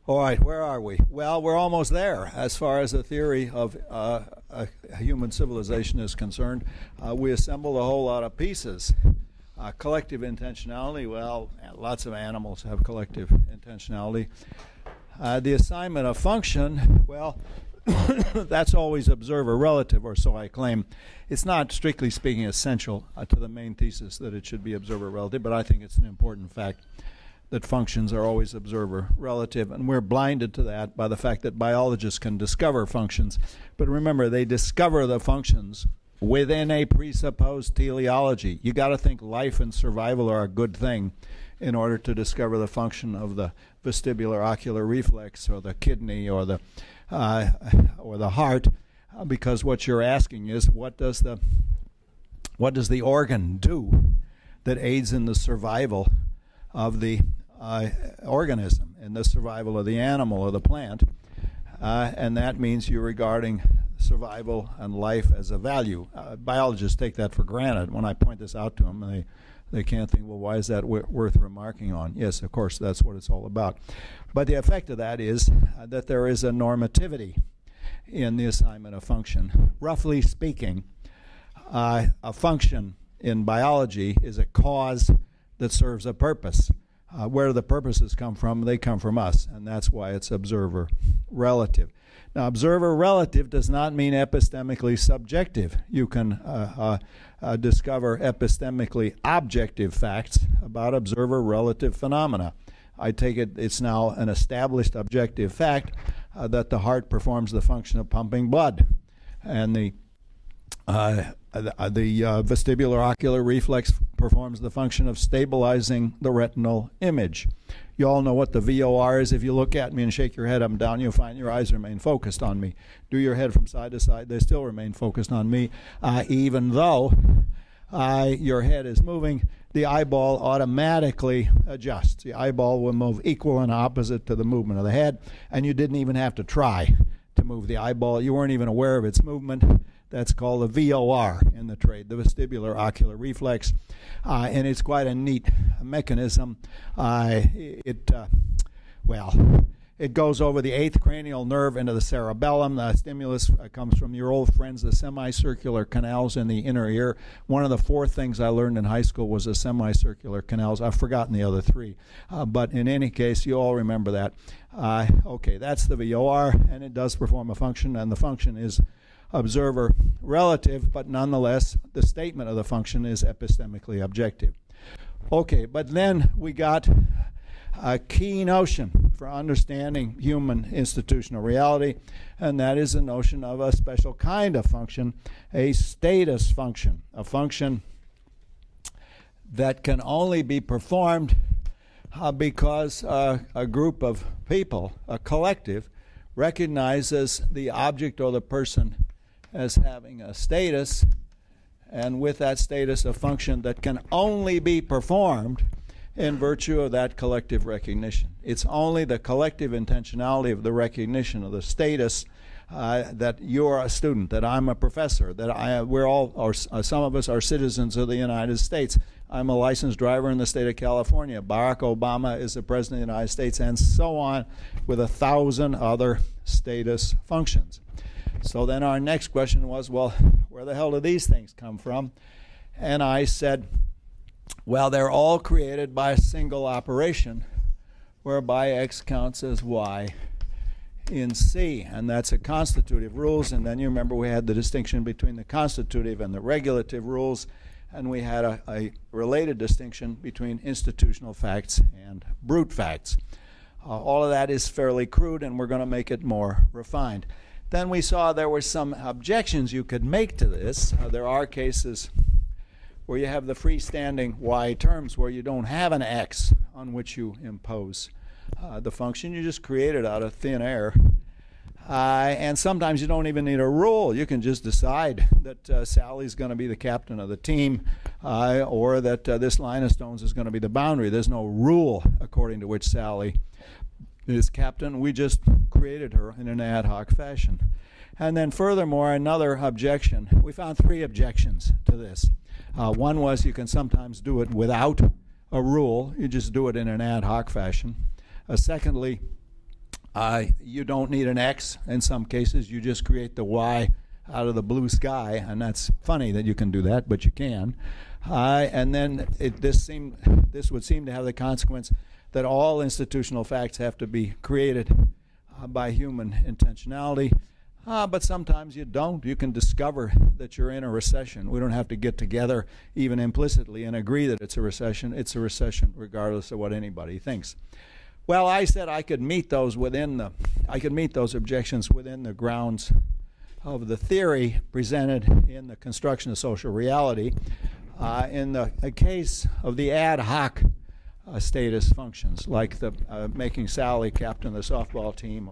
All right, where are we? Well, we're almost there as far as the theory of human civilization is concerned. We assembled a whole lot of pieces. Collective intentionality, well, lots of animals have collective intentionality. The assignment of function, well, that's always observer relative, or so I claim. It's not, strictly speaking, essential to the main thesis that it should be observer relative, but I think it's an important fact that functions are always observer relative, and we're blinded to that by the fact that biologists can discover functions. But remember, they discover the functions within a presupposed teleology. You got to think life and survival are a good thing in order to discover the function of the vestibular ocular reflex, or the kidney, or the heart, because what you're asking is, what does the organ do that aids in the survival of the organism, in the survival of the animal or the plant, and that means you're regarding survival and life as a value. Biologists take that for granted. When I point this out to them, they can't think, well, why is that worth remarking on? Yes, of course, that's what it's all about. But the effect of that is that there is a normativity in the assignment of function. Roughly speaking, a function in biology is a cause that serves a purpose. Where the purposes come from, they come from us, and that's why it's observer relative. Now, observer relative does not mean epistemically subjective. You can discover epistemically objective facts about observer relative phenomena. I take it it's now an established objective fact that the heart performs the function of pumping blood, and the vestibular ocular reflex performs the function of stabilizing the retinal image. You all know what the VOR is. If you look at me and shake your head up and down, you'll find your eyes remain focused on me. Do your head from side to side, they still remain focused on me. Even though your head is moving, the eyeball automatically adjusts. The eyeball will move equal and opposite to the movement of the head, and you didn't even have to try to move the eyeball. You weren't even aware of its movement. That's called the VOR in the trade, the vestibular ocular reflex, and it's quite a neat mechanism. It goes over the 8th cranial nerve into the cerebellum. The stimulus comes from your old friends, the semicircular canals in the inner ear. One of the 4 things I learned in high school was the semicircular canals. I've forgotten the other 3, but in any case, you all remember that. Okay, that's the VOR, and it does perform a function, and the function is observer relative, but nonetheless, the statement of the function is epistemically objective. Okay, but then we got a key notion for understanding human institutional reality, and that is the notion of a special kind of function, a status function, a function that can only be performed because a group of people, a collective, recognizes the object or the person as having a status, and with that status a function that can only be performed in virtue of that collective recognition. It's only the collective intentionality of the recognition of the status that you're a student, that I'm a professor, that we're all, or some of us are citizens of the United States. I'm a licensed driver in the state of California. Barack Obama is the president of the United States, and so on, with 1,000 other status functions. So then our next question was, well, where the hell do these things come from? And I said, well, they're all created by a single operation whereby X counts as Y in C, and that's a constitutive rules. And then you remember we had the distinction between the constitutive and the regulative rules, and we had a related distinction between institutional facts and brute facts. All of that is fairly crude, and we're going to make it more refined. Then we saw there were some objections you could make to this. There are cases where you have the freestanding Y terms where you don't have an X on which you impose the function. You just create it out of thin air. And sometimes you don't even need a rule. You can just decide that Sally's going to be the captain of the team, or that this line of stones is going to be the boundary. There's no rule according to which Sally is captain. We just created her in an ad hoc fashion. And then furthermore, another objection. We found 3 objections to this. One was you can sometimes do it without a rule. You just do it in an ad hoc fashion. Secondly, You don't need an X. In some cases, you just create the Y out of the blue sky, and that's funny that you can do that, but you can. And then this would seem to have the consequence that all institutional facts have to be created by human intentionality. But sometimes you don't. You can discover that you're in a recession. We don't have to get together even implicitly and agree that it's a recession. It's a recession regardless of what anybody thinks. Well, I said I could meet those objections within the grounds of the theory presented in the construction of social reality. In the case of the ad hoc status functions, like the making Sally captain of the softball team,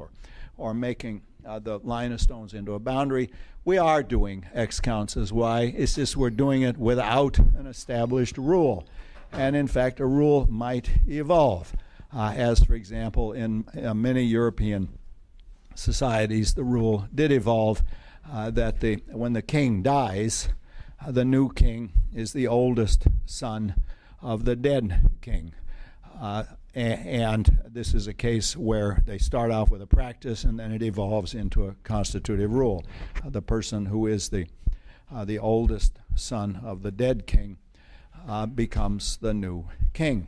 or making the line of stones into a boundary, we are doing X counts as Y. It's just we're doing it without an established rule. And in fact, a rule might evolve. As, for example, in many European societies, the rule did evolve that when the king dies, the new king is the oldest son of the dead king. And this is a case where they start off with a practice and then it evolves into a constitutive rule. The person who is the oldest son of the dead king becomes the new king.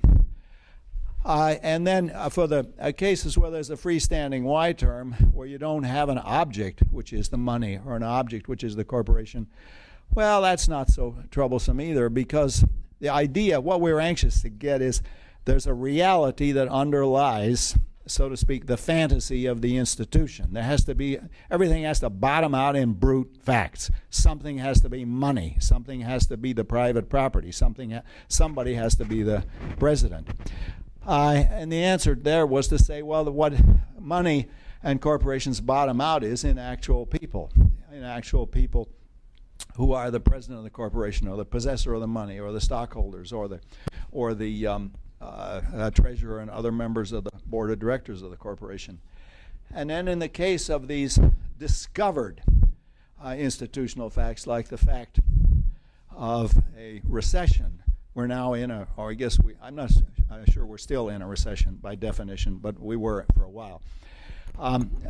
And then for the cases where there's a freestanding Y term, where you don't have an object, which is the money, or an object, which is the corporation, well, that's not so troublesome either, because the idea, what we're anxious to get is there's a reality that underlies, so to speak, the fantasy of the institution. There has to be, everything has to bottom out in brute facts. Something has to be money. Something has to be the private property. Somebody has to be the president. And the answer there was to say, well, what money and corporations bottom out is in actual people who are the president of the corporation, or the possessor of the money, or the stockholders, or the treasurer and other members of the board of directors of the corporation. And then in the case of these discovered institutional facts, like the fact of a recession, we're now in or I guess I'm not sure we're still in a recession by definition, but we were for a while.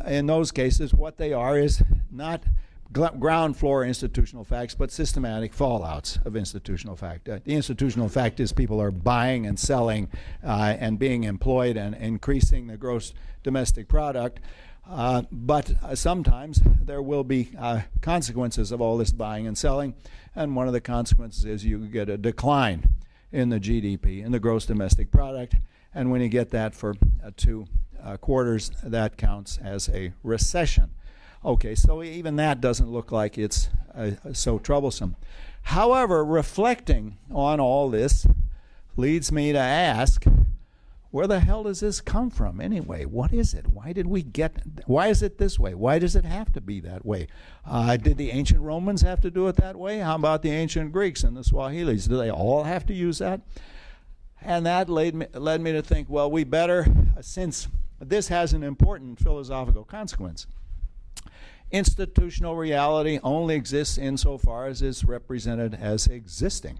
In those cases, what they are is not ground floor institutional facts, but systematic fallouts of institutional fact. The institutional fact is people are buying and selling and being employed and increasing the gross domestic product. But sometimes there will be consequences of all this buying and selling, and one of the consequences is you get a decline in the GDP, in the gross domestic product, and when you get that for 2 quarters, that counts as a recession. Okay, so even that doesn't look like it's so troublesome. However, reflecting on all this leads me to ask, where the hell does this come from anyway? What is it? Why is it this way? Why does it have to be that way? Did the ancient Romans have to do it that way? How about the ancient Greeks and the Swahilis? Do they all have to use that? And that led me to think, well, we better, since this has an important philosophical consequence, institutional reality only exists insofar as it's represented as existing,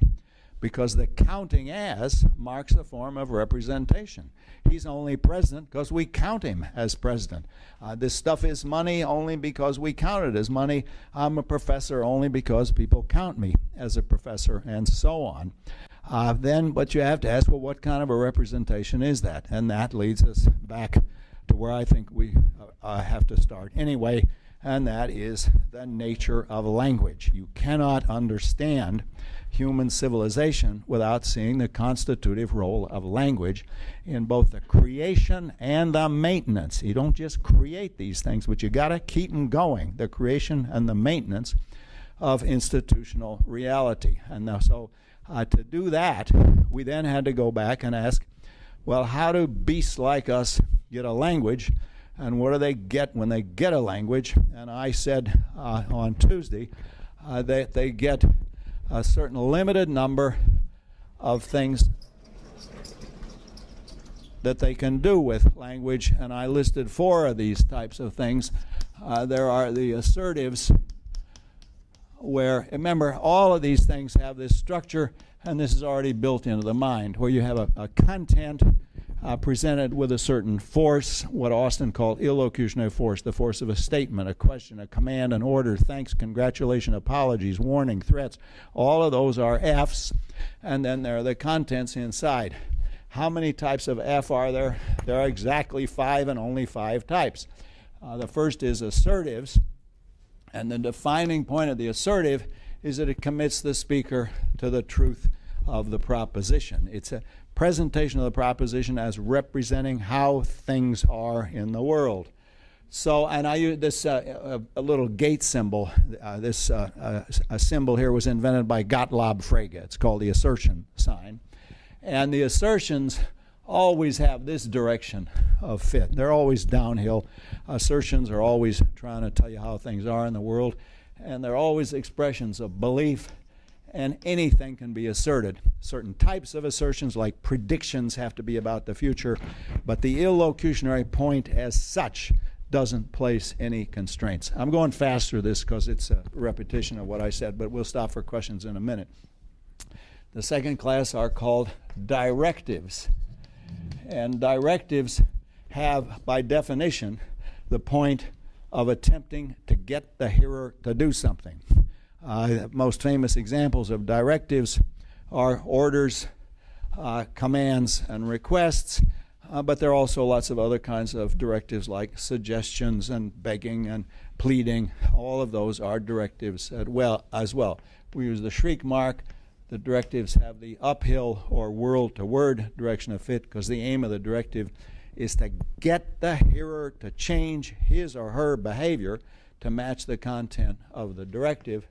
because the counting as marks a form of representation. He's only president because we count him as president. This stuff is money only because we count it as money. I'm a professor only because people count me as a professor, and so on. But you have to ask, well, what kind of a representation is that? And that leads us back to where I think we have to start anyway, and that is the nature of language. You cannot understand human civilization without seeing the constitutive role of language in both the creation and the maintenance. You don't just create these things, but you got to keep them going, the creation and the maintenance of institutional reality. And so to do that, we then had to go back and ask, well, how do beasts like us get a language, and what do they get when they get a language? And I said on Tuesday that they get a certain limited number of things that they can do with language, and I listed 4 of these types of things. There are the assertives, where, remember, all of these things have this structure, and this is already built into the mind, where you have a content presented with a certain force, what Austin called illocutionary force, the force of a statement, a question, a command, an order, thanks, congratulation, apologies, warning, threats. All of those are Fs, and then there are the contents inside. How many types of F are there? There are exactly 5 and only 5 types. The first is assertives, and the defining point of the assertive is that it commits the speaker to the truth of the proposition. It's a presentation of the proposition as representing how things are in the world. So, and I use this a little gate symbol. A symbol here was invented by Gottlob Frege. It's called the assertion sign. And the assertions always have this direction of fit. They're always downhill. Assertions are always trying to tell you how things are in the world, and they're always expressions of belief, and anything can be asserted. Certain types of assertions, like predictions, have to be about the future, but the illocutionary point as such doesn't place any constraints. I'm going fast through this because it's a repetition of what I said, but we'll stop for questions in a minute. The second class are called directives. And directives have, by definition, the point of attempting to get the hearer to do something. Most famous examples of directives are orders, commands, and requests, but there are also lots of other kinds of directives like suggestions and begging and pleading. All of those are directives as well. We use the shriek mark. The directives have the uphill or word-to-word direction of fit because the aim of the directive is to get the hearer to change his or her behavior to match the content of the directive.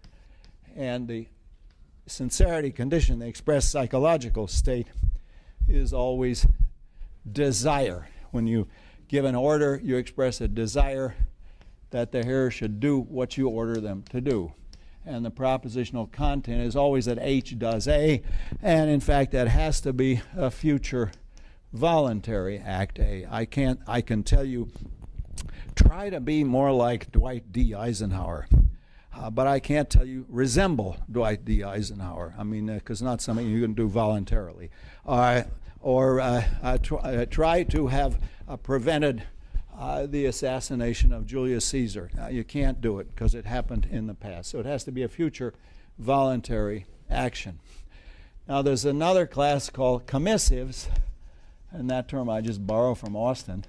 And the sincerity condition, the expressed psychological state, is always desire. When you give an order, you express a desire that the hearer should do what you order them to do. And the propositional content is always that H does A, and in fact that has to be a future voluntary act A. I can tell you, try to be more like Dwight D. Eisenhower, but I can't tell you resemble Dwight D. Eisenhower. I mean, because not something you can do voluntarily. Or try to have prevented the assassination of Julius Caesar. You can't do it because it happened in the past. So it has to be a future voluntary action. Now there's another class called commissives, and that term I just borrow from Austin.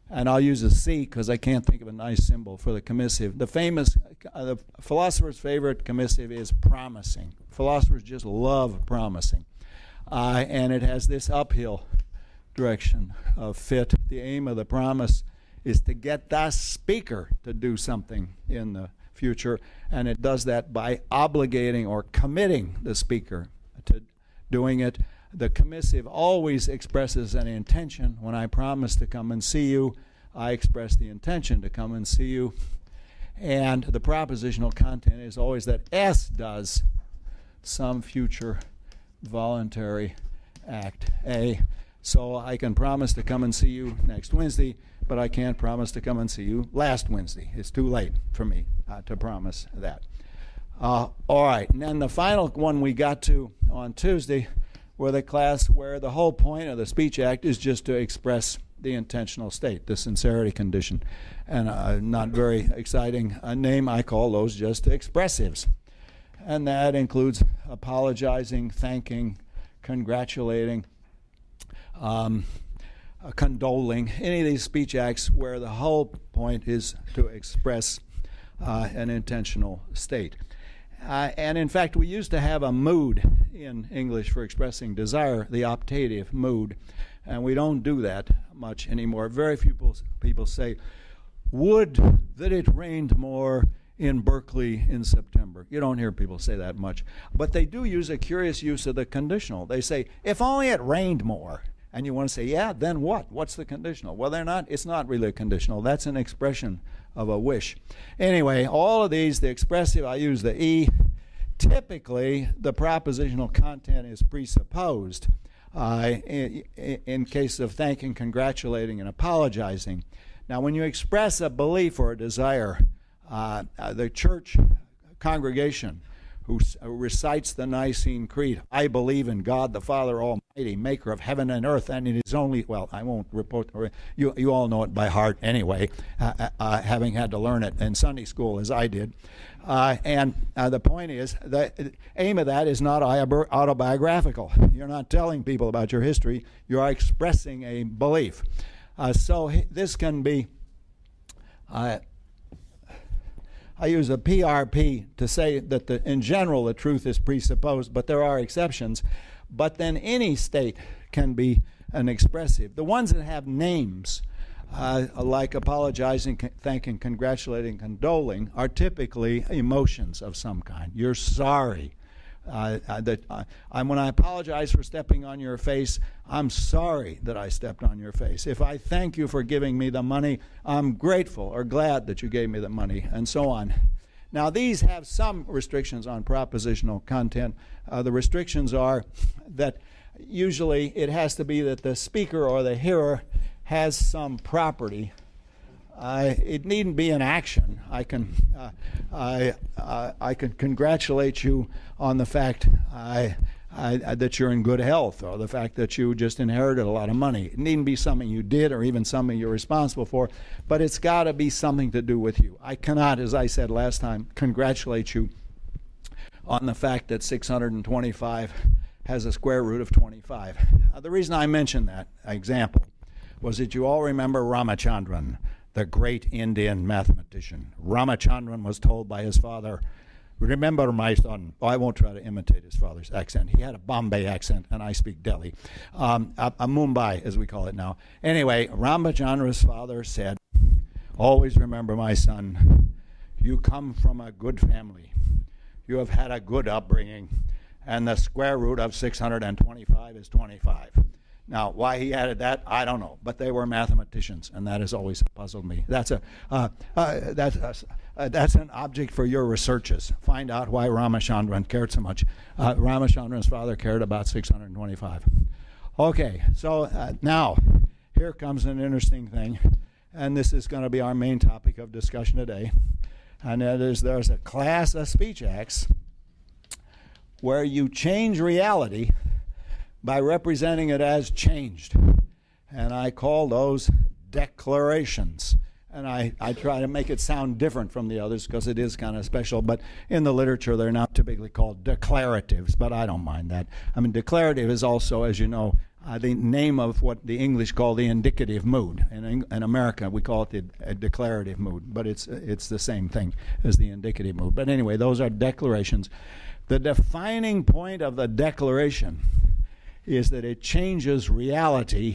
And I'll use a C because I can't think of a nice symbol for the commissive. The philosopher's favorite commissive is promising. Philosophers just love promising. And it has this uphill direction of fit. The aim of the promise is to get the speaker to do something in the future, and it does that by obligating or committing the speaker to doing it. The commissive always expresses an intention. When I promise to come and see you, I express the intention to come and see you. And the propositional content is always that S does some future voluntary act A. So I can promise to come and see you next Wednesday, but I can't promise to come and see you last Wednesday. It's too late for me to promise that. All right, and then the final one we got to on Tuesday were the class where the whole point of the speech act is just to express the intentional state, the sincerity condition. And a not very exciting name, I call those just expressives. And that includes apologizing, thanking, congratulating, condoling, any of these speech acts where the whole point is to express an intentional state. And in fact, we used to have a mood in English for expressing desire, the optative mood, and we don't do that much anymore. Very few people say, would that it rained more in Berkeley in September. You don't hear people say that much. But they do use a curious use of the conditional. They say, if only it rained more. And you want to say, yeah, then what? What's the conditional? Well, it's not really a conditional. That's an expression of a wish. Anyway, all of these, the expressive, I use the E. Typically, the propositional content is presupposed in case of thanking, congratulating, and apologizing. Now, when you express a belief or a desire, the church congregation who recites the Nicene Creed, I believe in God the Father Almighty, maker of heaven and earth, and it is only, well, I won't report, you all know it by heart anyway, having had to learn it in Sunday school as I did. And the point is, the aim of that is not autobiographical. You're not telling people about your history. You're expressing a belief. So this can be, I use a PRP to say that in general the truth is presupposed, but there are exceptions. But then any state can be an expressive. The ones that have names, like apologizing, thanking, congratulating, condoling, are typically emotions of some kind. You're sorry. When I apologize for stepping on your face, I'm sorry that I stepped on your face. If I thank you for giving me the money, I'm grateful or glad that you gave me the money, and so on. Now, these have some restrictions on propositional content. The restrictions are that usually it has to be that the speaker or the hearer has some property. It needn't be an action. I can congratulate you on the fact that you're in good health, or the fact that you just inherited a lot of money. It needn't be something you did or even something you're responsible for, but it's got to be something to do with you. I cannot, as I said last time, congratulate you on the fact that 625 has a square root of 25. The reason I mentioned that example was that you all remember Ramachandran, the great Indian mathematician. Ramachandran was told by his father, remember my son. Oh, I won't try to imitate his father's accent. He had a Bombay accent, and I speak Delhi. A Mumbai, as we call it now. Anyway, Ramachandran's father said, always remember, my son, you come from a good family. You have had a good upbringing, and the square root of 625 is 25. Now, why he added that, I don't know, but they were mathematicians, and that has always puzzled me. That's an object for your researches. Find out why Ramachandran cared so much. Ramachandran's father cared about 625. Okay, so now here comes an interesting thing, and this is going to be our main topic of discussion today, and that is there's a class of speech acts where you change reality by representing it as changed. And I call those declarations. And I try to make it sound different from the others because it is kind of special. But in the literature, they're not typically called declaratives, but I don't mind that. I mean, declarative is also, as you know, the name of what the English call the indicative mood. In America, we call it the declarative mood, but it's the same thing as the indicative mood. But anyway, those are declarations. The defining point of the declaration is that it changes reality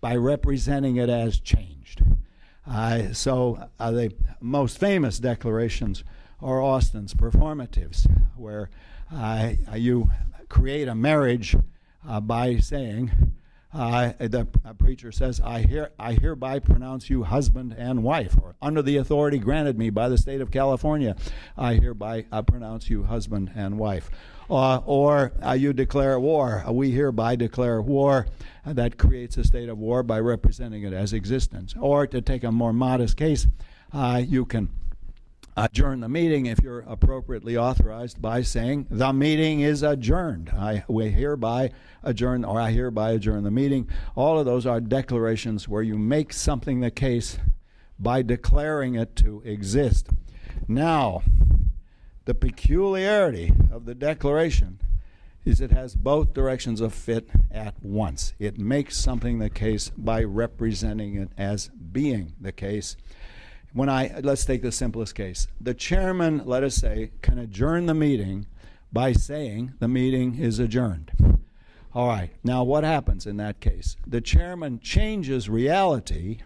by representing it as changed. So the most famous declarations are Austin's performatives, where you create a marriage by saying, the preacher says, I hereby pronounce you husband and wife, or under the authority granted me by the state of California, I hereby pronounce you husband and wife. Or you declare war. We hereby declare war. That creates a state of war by representing it as existence. Or to take a more modest case, you can adjourn the meeting if you're appropriately authorized by saying the meeting is adjourned. We hereby adjourn, or I hereby adjourn the meeting. All of those are declarations where you make something the case by declaring it to exist. Now, the peculiarity of the declaration is it has both directions of fit at once. It makes something the case by representing it as being the case. Let's take the simplest case. The chairman, let us say, can adjourn the meeting by saying the meeting is adjourned. All right, now what happens in that case? The chairman changes reality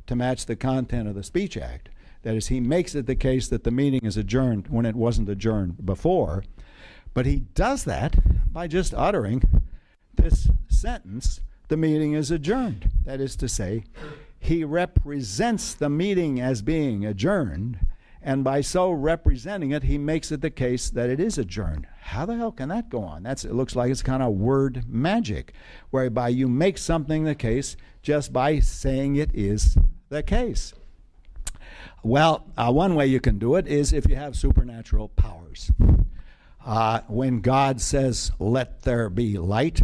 to match the content of the Speech Act. That is, he makes it the case that the meeting is adjourned when it wasn't adjourned before. But he does that by just uttering this sentence, the meeting is adjourned. That is to say, he represents the meeting as being adjourned, and by so representing it, he makes it the case that it is adjourned. How the hell can that go on? It looks like it's kind of word magic, whereby you make something the case just by saying it is the case. Well, one way you can do it is if you have supernatural powers. When God says, let there be light,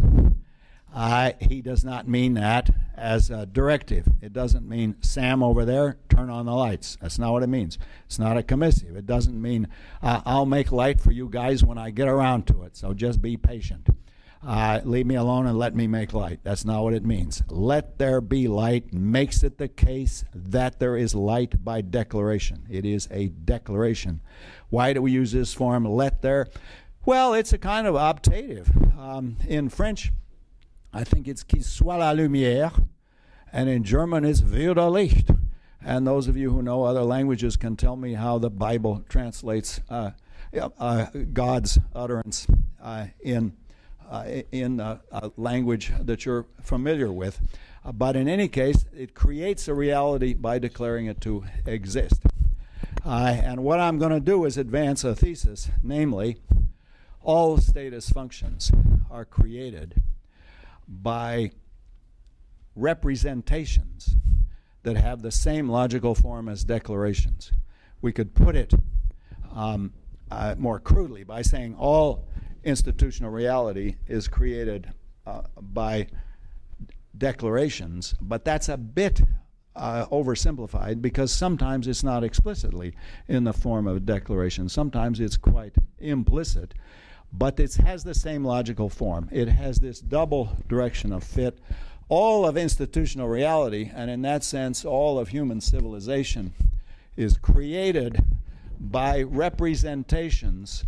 he does not mean that as a directive. It doesn't mean, Sam over there, turn on the lights. That's not what it means. It's not a commissive. It doesn't mean, I'll make light for you guys when I get around to it, so just be patient. Leave me alone and let me make light. That's not what it means. Let there be light makes it the case that there is light by declaration. It is a declaration. Why do we use this form, let there? Well, it's a kind of optative. In French, I think it's qui soit la lumière, and in German it's wird der Licht. And those of you who know other languages can tell me how the Bible translates God's utterance in a language that you're familiar with. But in any case, it creates a reality by declaring it to exist. And what I'm going to do is advance a thesis, namely, all status functions are created by representations that have the same logical form as declarations. We could put it more crudely by saying all institutional reality is created by declarations, but that's a bit oversimplified because sometimes it's not explicitly in the form of a declaration. Sometimes it's quite implicit, but it has the same logical form. It has this double direction of fit. All of institutional reality, and in that sense all of human civilization, is created by representations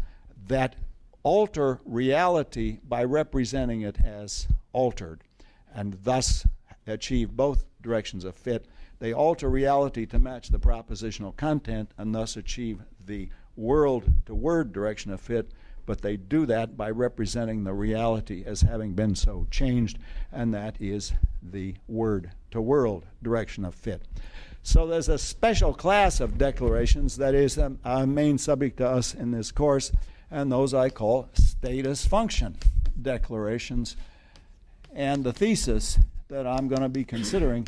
that alter reality by representing it as altered, and thus achieve both directions of fit. They alter reality to match the propositional content and thus achieve the word-to-word direction of fit, but they do that by representing the reality as having been so changed, and that is the word-to-world direction of fit. So there's a special class of declarations that is a main subject to us in this course, and those I call status function declarations. And the thesis that I'm going to be considering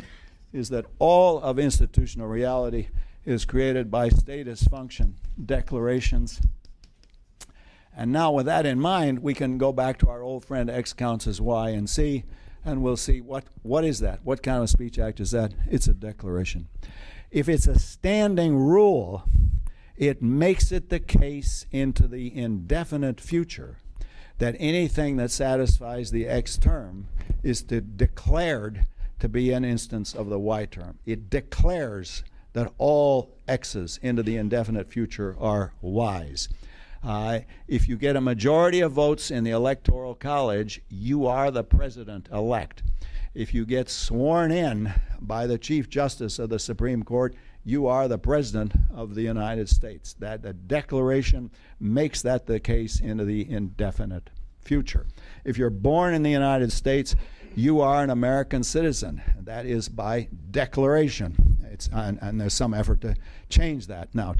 is that all of institutional reality is created by status function declarations. And now with that in mind, we can go back to our old friend X counts as Y and C, and we'll see what is that? What kind of speech act is that? It's a declaration. If it's a standing rule, it makes it the case into the indefinite future that anything that satisfies the X term is declared to be an instance of the Y term. It declares that all X's into the indefinite future are Y's. If you get a majority of votes in the Electoral College, you are the president-elect. If you get sworn in by the Chief Justice of the Supreme Court, you are the President of the United States. That the declaration makes that the case into the indefinite future. If you're born in the United States, you are an American citizen. That is by declaration. And there's some effort to change that now.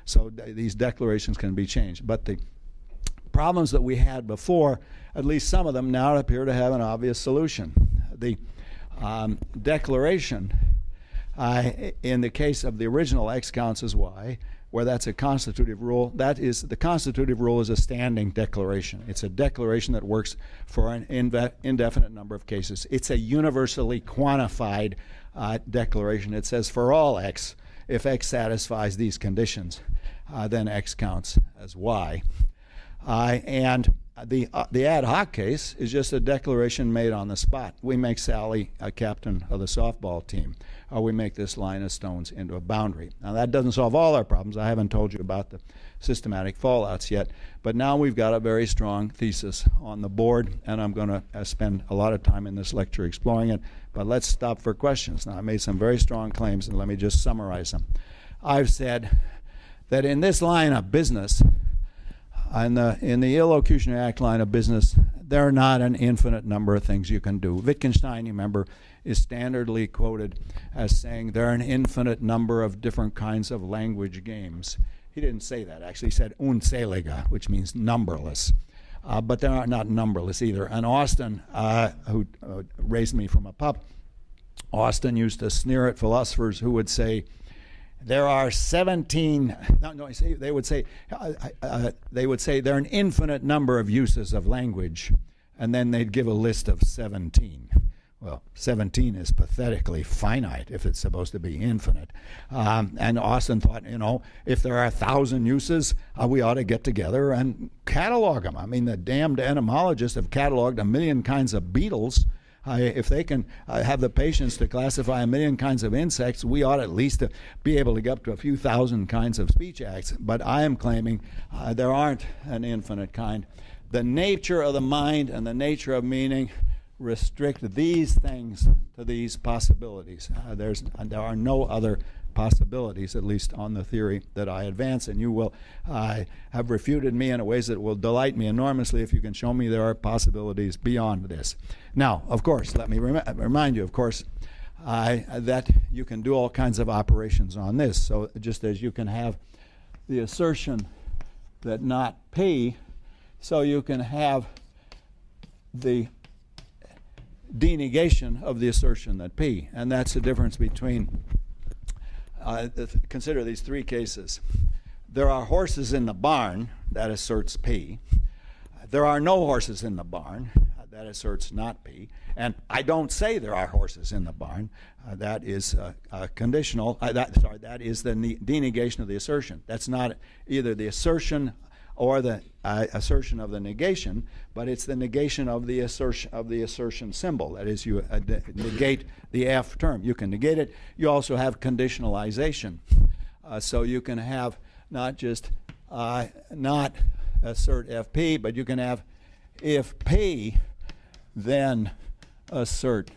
So these declarations can be changed. But the problems that we had before, at least some of them now appear to have an obvious solution. The declaration, in the case of the original X counts as Y, where that's a constitutive rule, the constitutive rule is a standing declaration. It's a declaration that works for an indefinite number of cases. It's a universally quantified declaration. It says for all X, if X satisfies these conditions, then X counts as Y. And the ad hoc case is just a declaration made on the spot. We make Sally a captain of the softball team, or we make this line of stones into a boundary. Now that doesn't solve all our problems. I haven't told you about the systematic fallouts yet, but now we've got a very strong thesis on the board, and I'm going to spend a lot of time in this lecture exploring it, but let's stop for questions. Now I made some very strong claims, and let me just summarize them. I've said that in this line of business, in the Illocutionary Act line of business, there are not an infinite number of things you can do. Wittgenstein, you remember, is standardly quoted as saying there are an infinite number of different kinds of language games. He didn't say that. Actually, he said unzählige, which means numberless. But they are not numberless either. And Austin, who raised me from a pup, Austin used to sneer at philosophers who would say, there are 17. No. They would say there are an infinite number of uses of language, and then they'd give a list of 17. Well, 17 is pathetically finite if it's supposed to be infinite. And Austin thought, if there are 1,000 uses, we ought to get together and catalog them. I mean, the damned entomologists have cataloged 1,000,000 kinds of beetles. If they can have the patience to classify 1,000,000 kinds of insects, we ought at least to be able to get up to a few thousand kinds of speech acts. But I am claiming there aren't an infinite kind. The nature of the mind and the nature of meaning restrict these things to these possibilities. There are no other possibilities, at least on the theory that I advance, and you will have refuted me in ways that will delight me enormously if you can show me there are possibilities beyond this. Now, of course, let me remind you, of course, that you can do all kinds of operations on this. So just as you can have the assertion that not P, so you can have the denegation of the assertion that P. And that's the difference between, consider these three cases. There are horses in the barn, that asserts P. There are no horses in the barn, that asserts not P. And I don't say there are horses in the barn, that is conditional, that is the denegation of the assertion. That's not either the assertion or the assertion of the negation, but it's the negation of the assertion symbol. That is, you negate the F term. You can negate it. You also have conditionalization. So you can have not just not assert FP, but you can have if P, then assert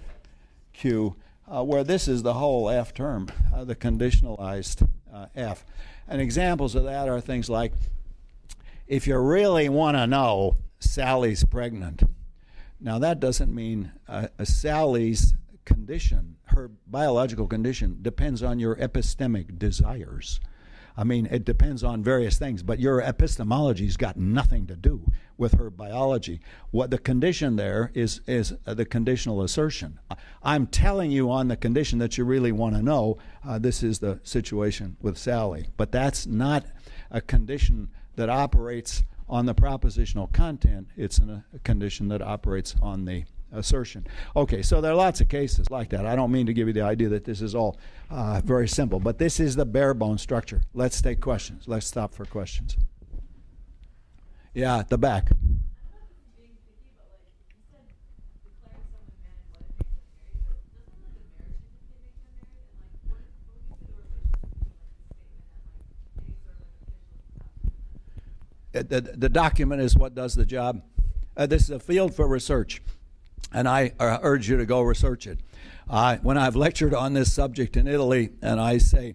Q, where this is the whole F term, the conditionalized F. And examples of that are things like, if you really want to know, Sally's pregnant. Now, that doesn't mean Sally's condition, her biological condition, depends on your epistemic desires. I mean, it depends on various things, but your epistemology's got nothing to do with her biology. What the condition there is the conditional assertion. I'm telling you on the condition that you really want to know, this is the situation with Sally. But that's not a condition that operates on the propositional content. It's a condition that operates on the assertion. Okay, so there are lots of cases like that. I don't mean to give you the idea that this is all very simple, but this is the bare bone structure. Let's take questions. Let's stop for questions. Yeah, at the back. The document is what does the job. This is a field for research, and I urge you to go research it. When I've lectured on this subject in Italy, and I say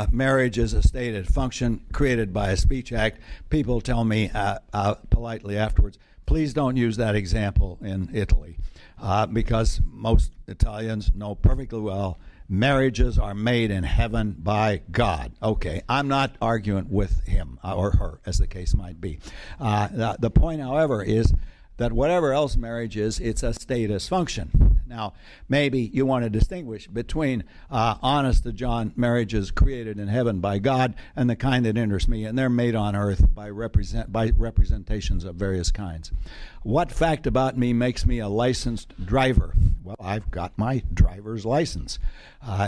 marriage is a stated function created by a speech act, people tell me politely afterwards, please don't use that example in Italy, because most Italians know perfectly well marriages are made in heaven by God. Okay, I'm not arguing with him or her, as the case might be. The point, however, is that whatever else marriage is, it's a status function. Now, maybe you want to distinguish between honest to John marriages created in heaven by God and the kind that interests me, and they're made on earth by representations of various kinds. What fact about me makes me a licensed driver? Well, I've got my driver's license.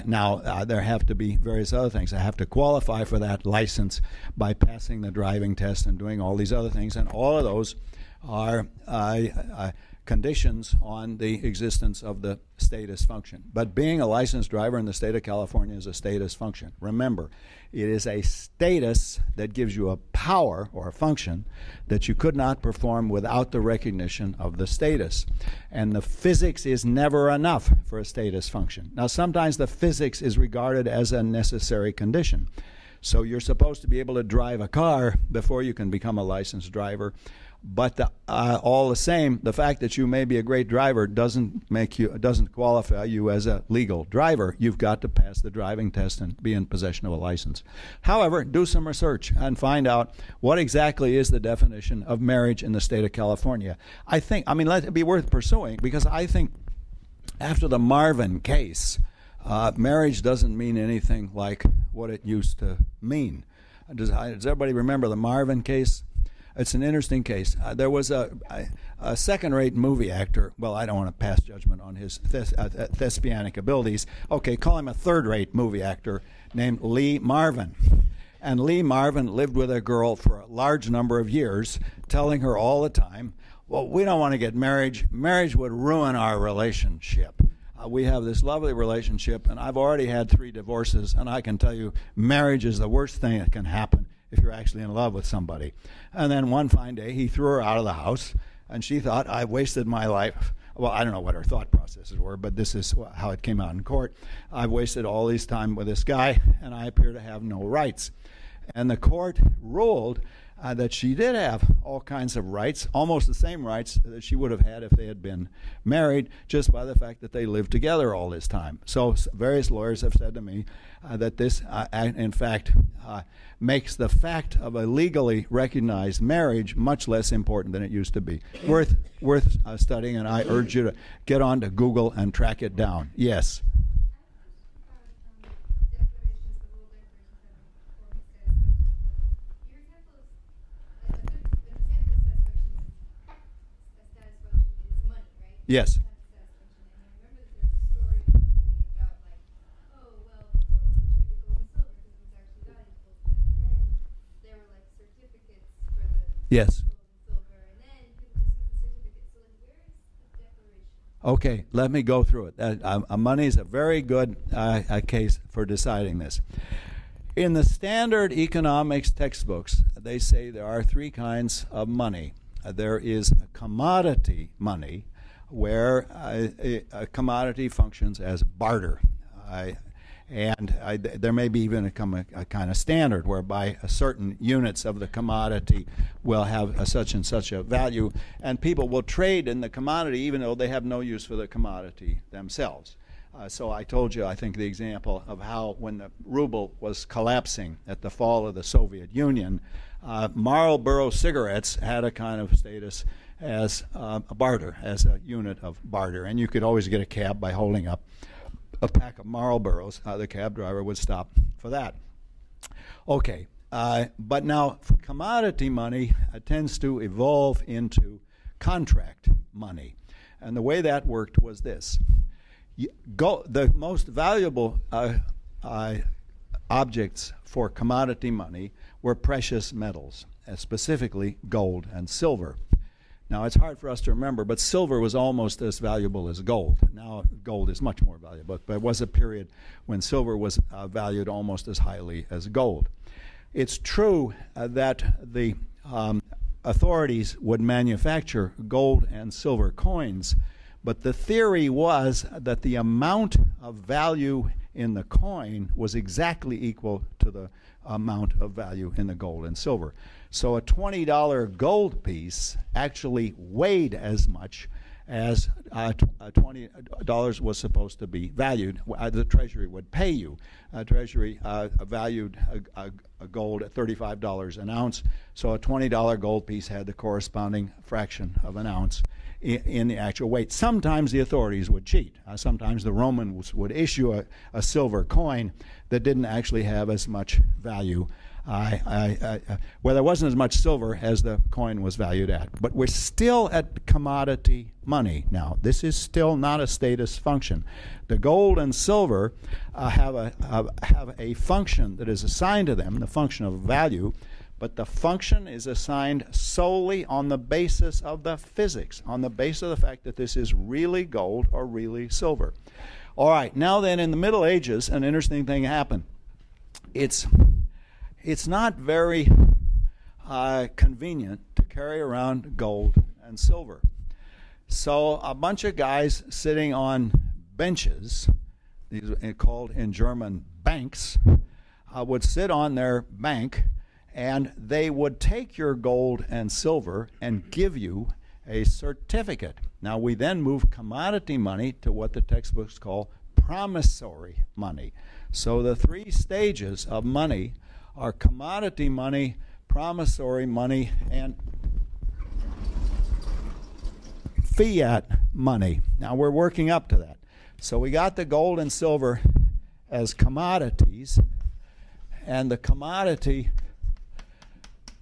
Now, there have to be various other things. I have to qualify for that license by passing the driving test and doing all these other things, and all of those are conditions on the existence of the status function. But being a licensed driver in the state of California is a status function. Remember, it is a status that gives you a power or a function that you could not perform without the recognition of the status. And the physics is never enough for a status function. Now, sometimes the physics is regarded as a necessary condition. So you're supposed to be able to drive a car before you can become a licensed driver. But all the same, the fact that you may be a great driver doesn't qualify you as a legal driver. You've got to pass the driving test and be in possession of a license. However, do some research and find out what exactly is the definition of marriage in the state of California. Let it be worth pursuing, because I think after the Marvin case, marriage doesn't mean anything like what it used to mean. Does everybody remember the Marvin case? It's an interesting case. There was a second-rate movie actor. Well, I don't want to pass judgment on his thespianic abilities. Okay, call him a third-rate movie actor named Lee Marvin. And Lee Marvin lived with a girl for a large number of years, telling her all the time, well, we don't want to get married. Marriage would ruin our relationship. We have this lovely relationship, and I've already had 3 divorces, and I can tell you marriage is the worst thing that can happen if you're actually in love with somebody. And then one fine day, he threw her out of the house, and she thought, I've wasted my life. Well, I don't know what her thought processes were, but this is how it came out in court. I've wasted all this time with this guy, and I appear to have no rights. And the court ruled that she did have all kinds of rights, almost the same rights that she would have had if they had been married, just by the fact that they lived together all this time. So various lawyers have said to me that this, in fact, makes the fact of a legally recognized marriage much less important than it used to be. Worth studying, and I urge you to get on to Google and track it down. Yes? Yes. Yes. Okay, let me go through it. Money is a very good case for deciding this. In the standard economics textbooks, they say there are 3 kinds of money. There is commodity money, where a commodity functions as barter. There may be even a kind of standard whereby certain units of the commodity will have such and such a value, and people will trade in the commodity even though they have no use for the commodity themselves. So I told you, I think, the example of how when the ruble was collapsing at the fall of the Soviet Union, Marlboro cigarettes had a kind of status as a barter, as a unit of barter. And you could always get a cab by holding up a pack of Marlboros. The cab driver would stop for that. Okay, but now commodity money tends to evolve into contract money. And the way that worked was this. The most valuable objects for commodity money were precious metals, specifically gold and silver. Now, it's hard for us to remember, but silver was almost as valuable as gold. Now, gold is much more valuable, but there was a period when silver was valued almost as highly as gold. It's true that the authorities would manufacture gold and silver coins, but the theory was that the amount of value in the coin was exactly equal to the amount of value in the gold and silver. So a $20 gold piece actually weighed as much as $20 was supposed to be valued. The Treasury would pay you. Treasury valued a gold at $35 an ounce, so a $20 gold piece had the corresponding fraction of an ounce in the actual weight. Sometimes the authorities would cheat. Sometimes the Romans would issue a silver coin that didn't actually have as much value. Well, there wasn't as much silver as the coin was valued at. But we're still at commodity money now. This is still not a status function. The gold and silver have a function that is assigned to them, the function of value, but the function is assigned solely on the basis of the physics, on the basis of the fact that this is really gold or really silver. All right, now then, in the Middle Ages, an interesting thing happened. It's not very convenient to carry around gold and silver. So a bunch of guys sitting on benches, these are called in German banks, would sit on their bank, and they would take your gold and silver and give you a certificate. Now we then move commodity money to what the textbooks call promissory money. So the 3 stages of money are commodity money, promissory money, and fiat money. Now we're working up to that. So we got the gold and silver as commodities, and the commodity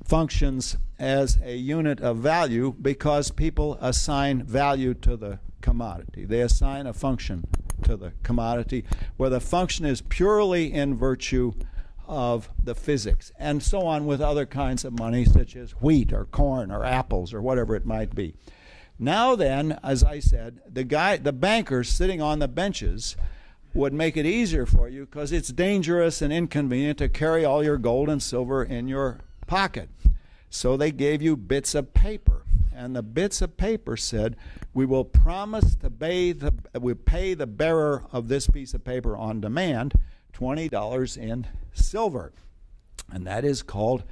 functions as a unit of value because people assign value to the commodity. They assign a function to the commodity where the function is purely in virtue of the physics, and so on with other kinds of money such as wheat or corn or apples or whatever it might be. Now then, as I said, the bankers sitting on the benches would make it easier for you because it's dangerous and inconvenient to carry all your gold and silver in your pocket. So they gave you bits of paper, and the bits of paper said, we will promise to pay the bearer of this piece of paper on demand $20 in silver, and that is called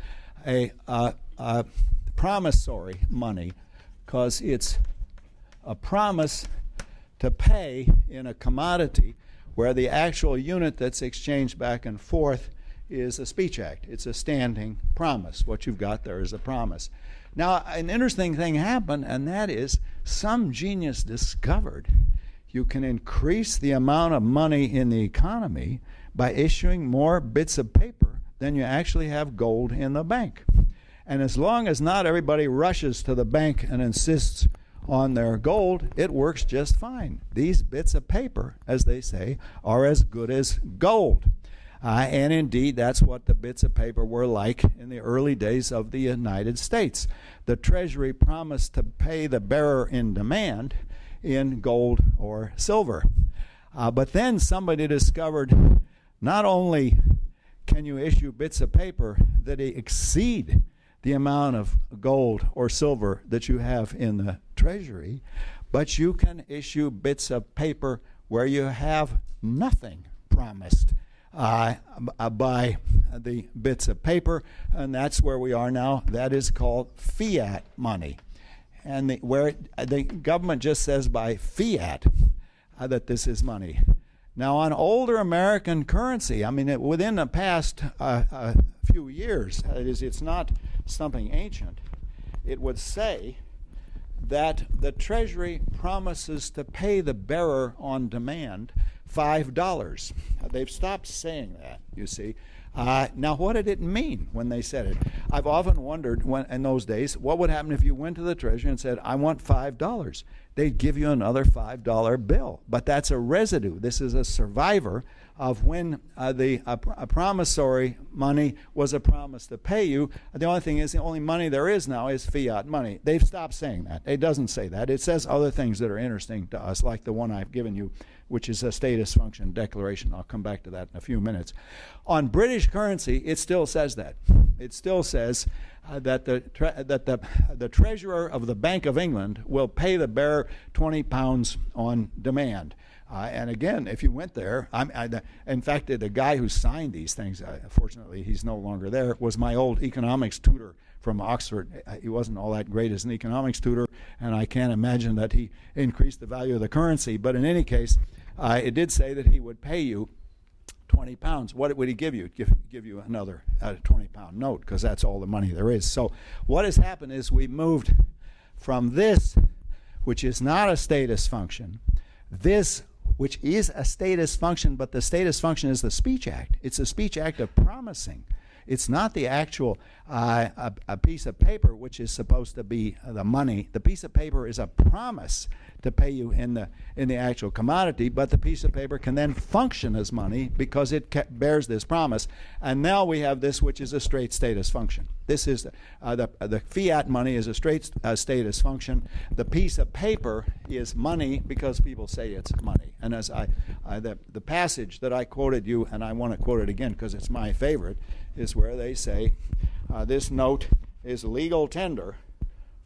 a promissory money because it's a promise to pay in a commodity where the actual unit that's exchanged back and forth is a speech act. It's a standing promise. What you've got there is a promise. Now, an interesting thing happened, and that is some genius discovered you can increase the amount of money in the economy by issuing more bits of paper than you actually have gold in the bank. And as long as not everybody rushes to the bank and insists on their gold, it works just fine. These bits of paper, as they say, are as good as gold. And indeed, that's what the bits of paper were like in the early days of the United States. The Treasury promised to pay the bearer in demand in gold or silver. But then somebody discovered not only can you issue bits of paper that exceed the amount of gold or silver that you have in the Treasury, but you can issue bits of paper where you have nothing promised by the bits of paper, and that's where we are now. That is called fiat money. And where the government just says by fiat that this is money. Now, on older American currency, I mean, within the past few years, it's not something ancient, it would say that the Treasury promises to pay the bearer on demand $5. They've stopped saying that, you see. Now, what did it mean when they said it? I've often wondered in those days, what would happen if you went to the Treasury and said, I want $5? They'd give you another $5 bill. But that's a residue. This is a survivor of when a promissory money was a promise to pay you. The only thing is, the only money there is now is fiat money. They've stopped saying that. It doesn't say that. It says other things that are interesting to us, like the one I've given you, which is a status function declaration. I'll come back to that in a few minutes. On British currency, it still says that. It still says that the treasurer of the Bank of England will pay the bearer £20 on demand. And again, if you went there, in fact, the guy who signed these things, fortunately he's no longer there, was my old economics tutor from Oxford. He wasn't all that great as an economics tutor, and I can't imagine that he increased the value of the currency. But in any case, it did say that he would pay you £20. What would he give you? Give you another £20 note, because that's all the money there is. So what has happened is we moved from this, which is not a status function, this, which is a status function, but the status function is the speech act. It's a speech act of promising. It's not the actual a piece of paper, which is supposed to be the money. The piece of paper is a promise to pay you in the actual commodity, but the piece of paper can then function as money because it bears this promise. And now we have this, which is a straight status function. This is the fiat money is a straight status function. The piece of paper is money because people say it's money. And as the passage that I quoted you, and I want to quote it again because it's my favorite, is where they say, this note is legal tender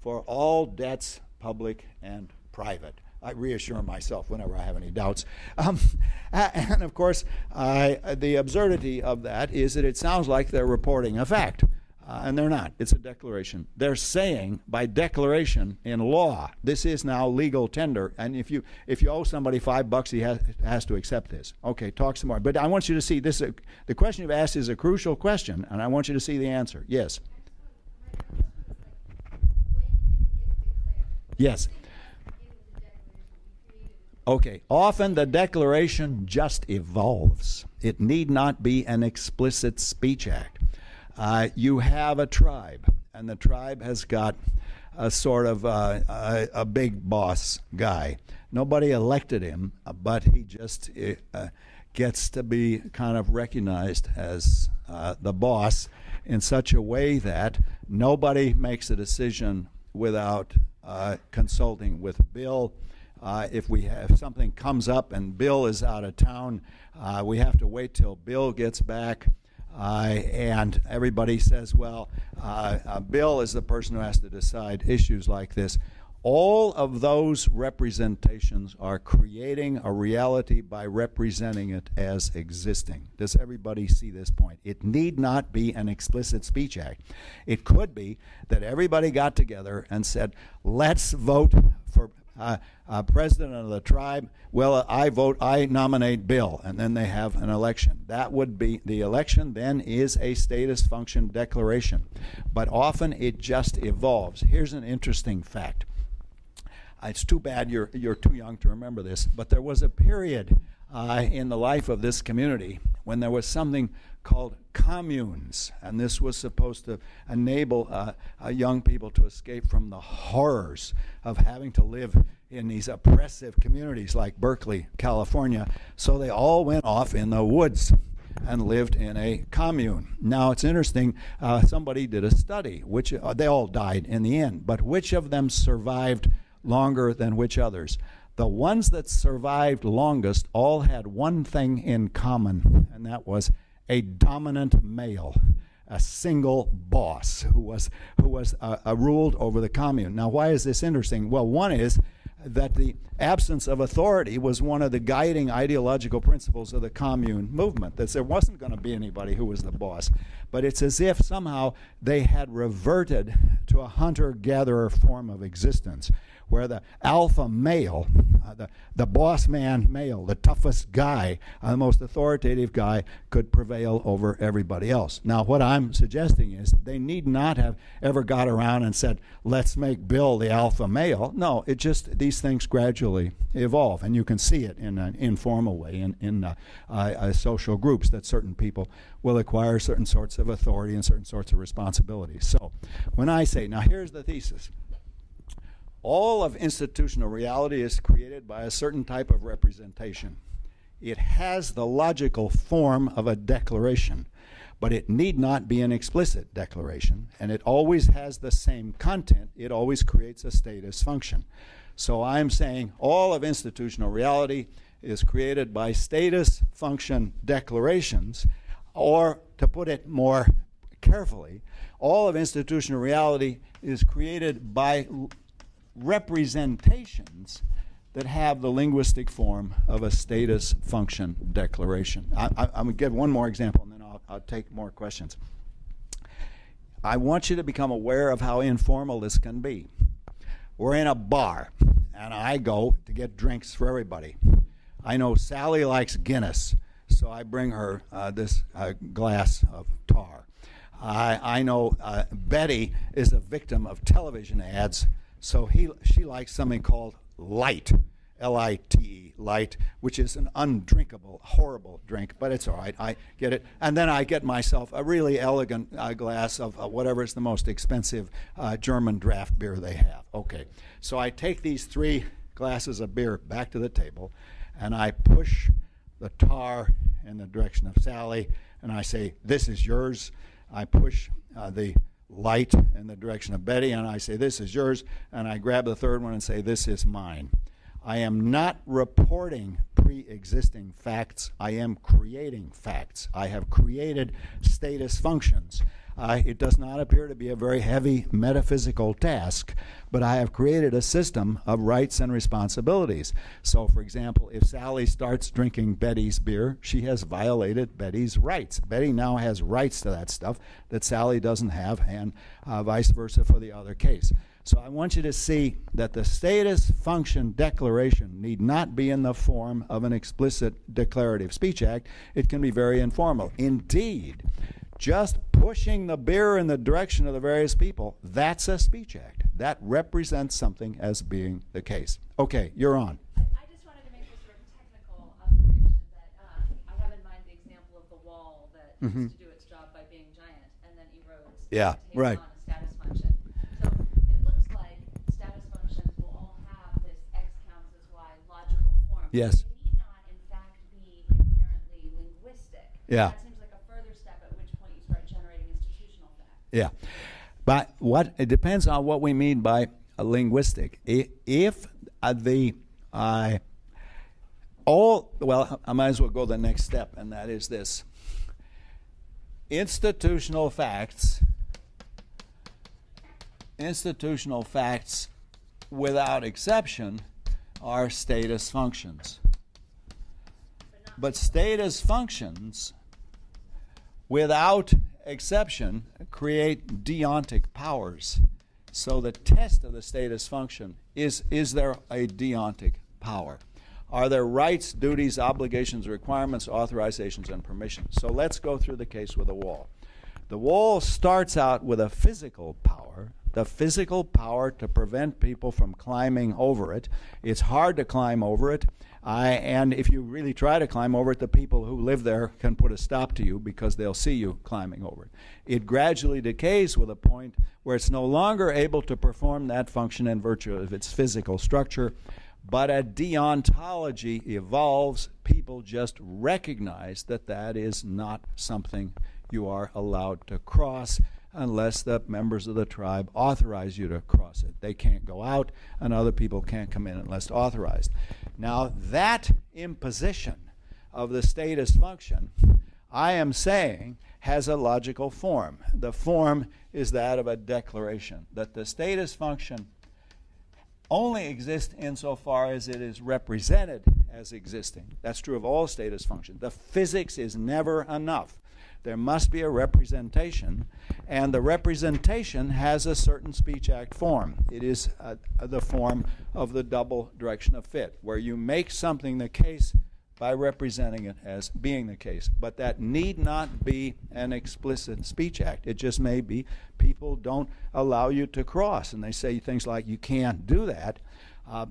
for all debts, public and private. I reassure myself whenever I have any doubts. And of course, the absurdity of that is that it sounds like they're reporting a fact. And they're not. It's a declaration. They're saying by declaration in law, this is now legal tender. And if you owe somebody $5, he has to accept this. Okay, talk some more. But I want you to see this. The question you've asked is a crucial question, and I want you to see the answer. Yes. Yes. Okay, often the declaration just evolves. It need not be an explicit speech act. You have a tribe, and the tribe has got a sort of a big boss guy. Nobody elected him, but he just gets to be kind of recognized as the boss in such a way that nobody makes a decision without consulting with Bill. If we have something comes up and Bill is out of town, we have to wait till Bill gets back. And everybody says, well, Bill is the person who has to decide issues like this. All of those representations are creating a reality by representing it as existing. Does everybody see this point? It need not be an explicit speech act. It could be that everybody got together and said, let's vote for president of the tribe. Well, I nominate Bill, and then they have an election. That would be, the election then is a status function declaration. But often it just evolves. Here's an interesting fact. It's too bad you're too young to remember this, but there was a period in the life of this community when there was something called communes, and this was supposed to enable young people to escape from the horrors of having to live in these oppressive communities like Berkeley, California. So they all went off in the woods and lived in a commune. Now it's interesting, somebody did a study, which they all died in the end, but which of them survived longer than which others? The ones that survived longest all had one thing in common, and that was a dominant male, a single boss who was ruled over the commune. Now, why is this interesting? Well, one is that the absence of authority was one of the guiding ideological principles of the commune movement, that there wasn't going to be anybody who was the boss. But it's as if somehow they had reverted to a hunter-gatherer form of existence, where the alpha male, the boss man male, the toughest guy, the most authoritative guy, could prevail over everybody else. Now, what I'm suggesting is they need not have ever got around and said, let's make Bill the alpha male. No, it just, these things gradually evolve, and you can see it in an informal way in social groups, that certain people will acquire certain sorts of authority and certain sorts of responsibilities. So when I say, now here's the thesis, all of institutional reality is created by a certain type of representation. It has the logical form of a declaration, but it need not be an explicit declaration, and it always has the same content. It always creates a status function. So I'm saying all of institutional reality is created by status function declarations, or to put it more carefully, all of institutional reality is created by representations that have the linguistic form of a status function declaration. I'm going to give one more example, and then I'll take more questions. I want you to become aware of how informal this can be. We're in a bar, and I go to get drinks for everybody. I know Sally likes Guinness, so I bring her this glass of tar. I know Betty is a victim of television ads, so she likes something called Light, L-I-T-E, Light, which is an undrinkable, horrible drink, but it's all right. I get it. And then I get myself a really elegant glass of whatever is the most expensive German draft beer they have. Okay, so I take these 3 glasses of beer back to the table, and I push the tar in the direction of Sally, and I say, this is yours. I push the Light in the direction of Betty, and I say, this is yours, and I grab the 3rd one and say, this is mine. I am not reporting pre-existing facts. I am creating facts. I have created status functions. It does not appear to be a very heavy metaphysical task, but I have created a system of rights and responsibilities. So, for example, if Sally starts drinking Betty's beer, she has violated Betty's rights. Betty now has rights to that stuff that Sally doesn't have, and vice versa for the other case. So I want you to see that the status function declaration need not be in the form of an explicit declarative speech act. It can be very informal. Indeed, just pushing the beer in the direction of the various people, that's a speech act. That represents something as being the case. Okay, you're on. I just wanted to make wall that Mm-hmm. used to do its job by being giant and then erodes Yeah, to take right. on a status function. So it looks like status functions will all have this X counts as Y logical form. Yes. They need not, in fact, be inherently linguistic. Yeah. That seems like a further step at which point you start generating institutional facts. Yeah. But it depends on what we mean by a linguistic. If I might as well go the next step, and that is this. Institutional facts without exception are status functions. But status functions without exception create deontic powers. So the test of the status function is there a deontic power? Are there rights, duties, obligations, requirements, authorizations, and permissions? So let's go through the case with a wall. The wall starts out with a physical power, the physical power to prevent people from climbing over it. It's hard to climb over it, and if you really try to climb over it, the people who live there can put a stop to you because they'll see you climbing over it. It gradually decays with a point where it's no longer able to perform that function in virtue of its physical structure, but a deontology evolves. People just recognize that that is not something you are allowed to cross unless the members of the tribe authorize you to cross it. They can't go out, and other people can't come in unless authorized. Now, that imposition of the status function, I am saying, has a logical form. The form is that of a declaration, that the status function only exists insofar as it is represented as existing. That's true of all status functions. The physics is never enough. There must be a representation, and the representation has a certain speech act form. It is the form of the double direction of fit, where you make something the case by representing it as being the case. But that need not be an explicit speech act. It just may be people don't allow you to cross, and they say things like, you can't do that,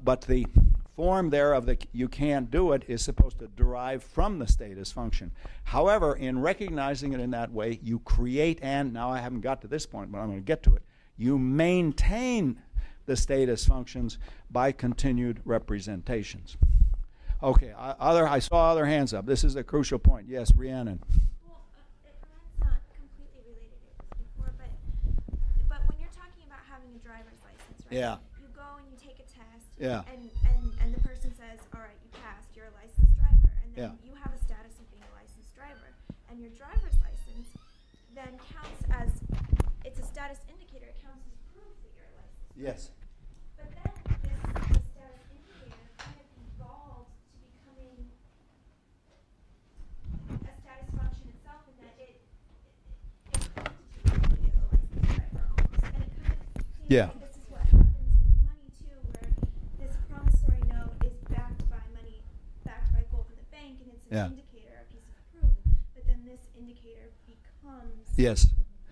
but the form there of the you can't do it is supposed to derive from the status function. However, in recognizing it in that way, you create, and now I haven't got to this point, but I'm going to get to it, you maintain the status functions by continued representations. Okay, I saw other hands up. This is a crucial point. Yes, Rhiannon. Well, that's not completely related to this before, but when you're talking about having a driver's license, right? Yeah. You go and you take a test. Yeah. And the person says, all right, you passed. You're a licensed driver, and then Yeah. you have a status of being a licensed driver, and your driver's license then counts as it's a status indicator. It counts as proof that you're a licensed. Yes. But then this status indicator kind of evolves to becoming a status function itself, in that it constitutes you a licensed driver almost. And it kind of seems Yeah. like this is what happens with money too, where this promissory note is backed by money, backed by gold in the bank, and it's an Yeah. indicator, a piece of proof. But then this indicator becomes Yes.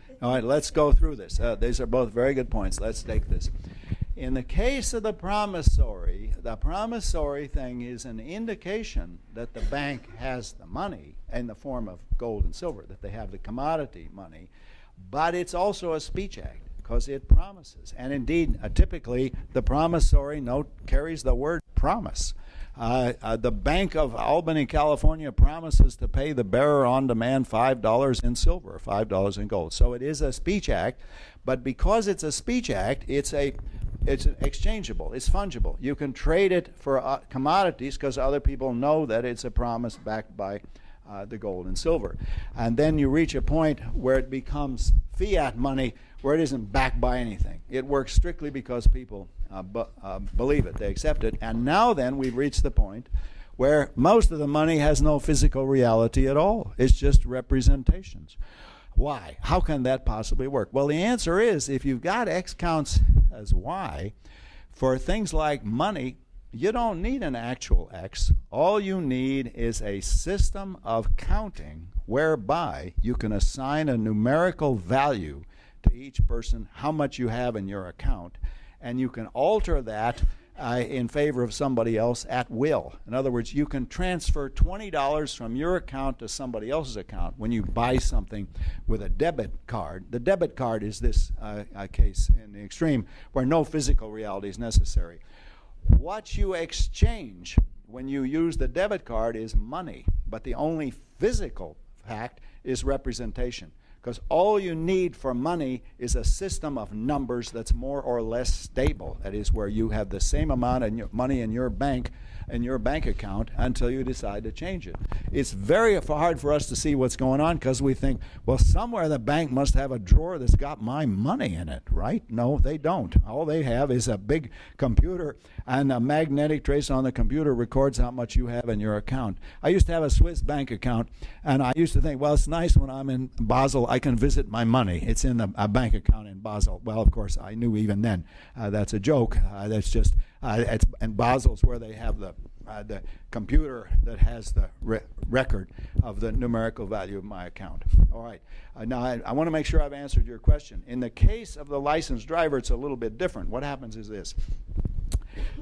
the All right, thing let's that- go through this. These are both very good points. Let's take this. In the case of the promissory thing is an indication that the bank has the money in the form of gold and silver, that they have the commodity money, but it's also a speech act because it promises. And indeed, typically, the promissory note carries the word promise. The Bank of Albany, California promises to pay the bearer on demand $5 in silver, $5 in gold. So it is a speech act, but because it's a speech act, it's exchangeable, it's fungible. You can trade it for commodities because other people know that it's a promise backed by the gold and silver. And then you reach a point where it becomes fiat money, where it isn't backed by anything. It works strictly because people believe it, they accept it. And now then we've reached the point where most of the money has no physical reality at all. It's just representations. Why? How can that possibly work? Well, the answer is if you've got X counts as Y, for things like money, you don't need an actual X. All you need is a system of counting whereby you can assign a numerical value to each person, how much you have in your account, and you can alter that in favor of somebody else at will. In other words, you can transfer $20 from your account to somebody else's account when you buy something with a debit card. The debit card is this case in the extreme where no physical reality is necessary. What you exchange when you use the debit card is money, but the only physical fact is representation. Because all you need for money is a system of numbers that's more or less stable. That is, where you have the same amount of money in your bank account until you decide to change it. It's very hard for us to see what's going on because we think, well, somewhere the bank must have a drawer that's got my money in it, right? No, they don't. All they have is a big computer, and a magnetic trace on the computer records how much you have in your account. I used to have a Swiss bank account, and I used to think, well, it's nice when I'm in Basel, I can visit my money. It's in a bank account in Basel. Well, of course, I knew even then that's a joke. That's just, and Basel's where they have the computer that has the record of the numerical value of my account. All right. Now, I want to make sure I've answered your question. In the case of the licensed driver, it's a little bit different. What happens is this.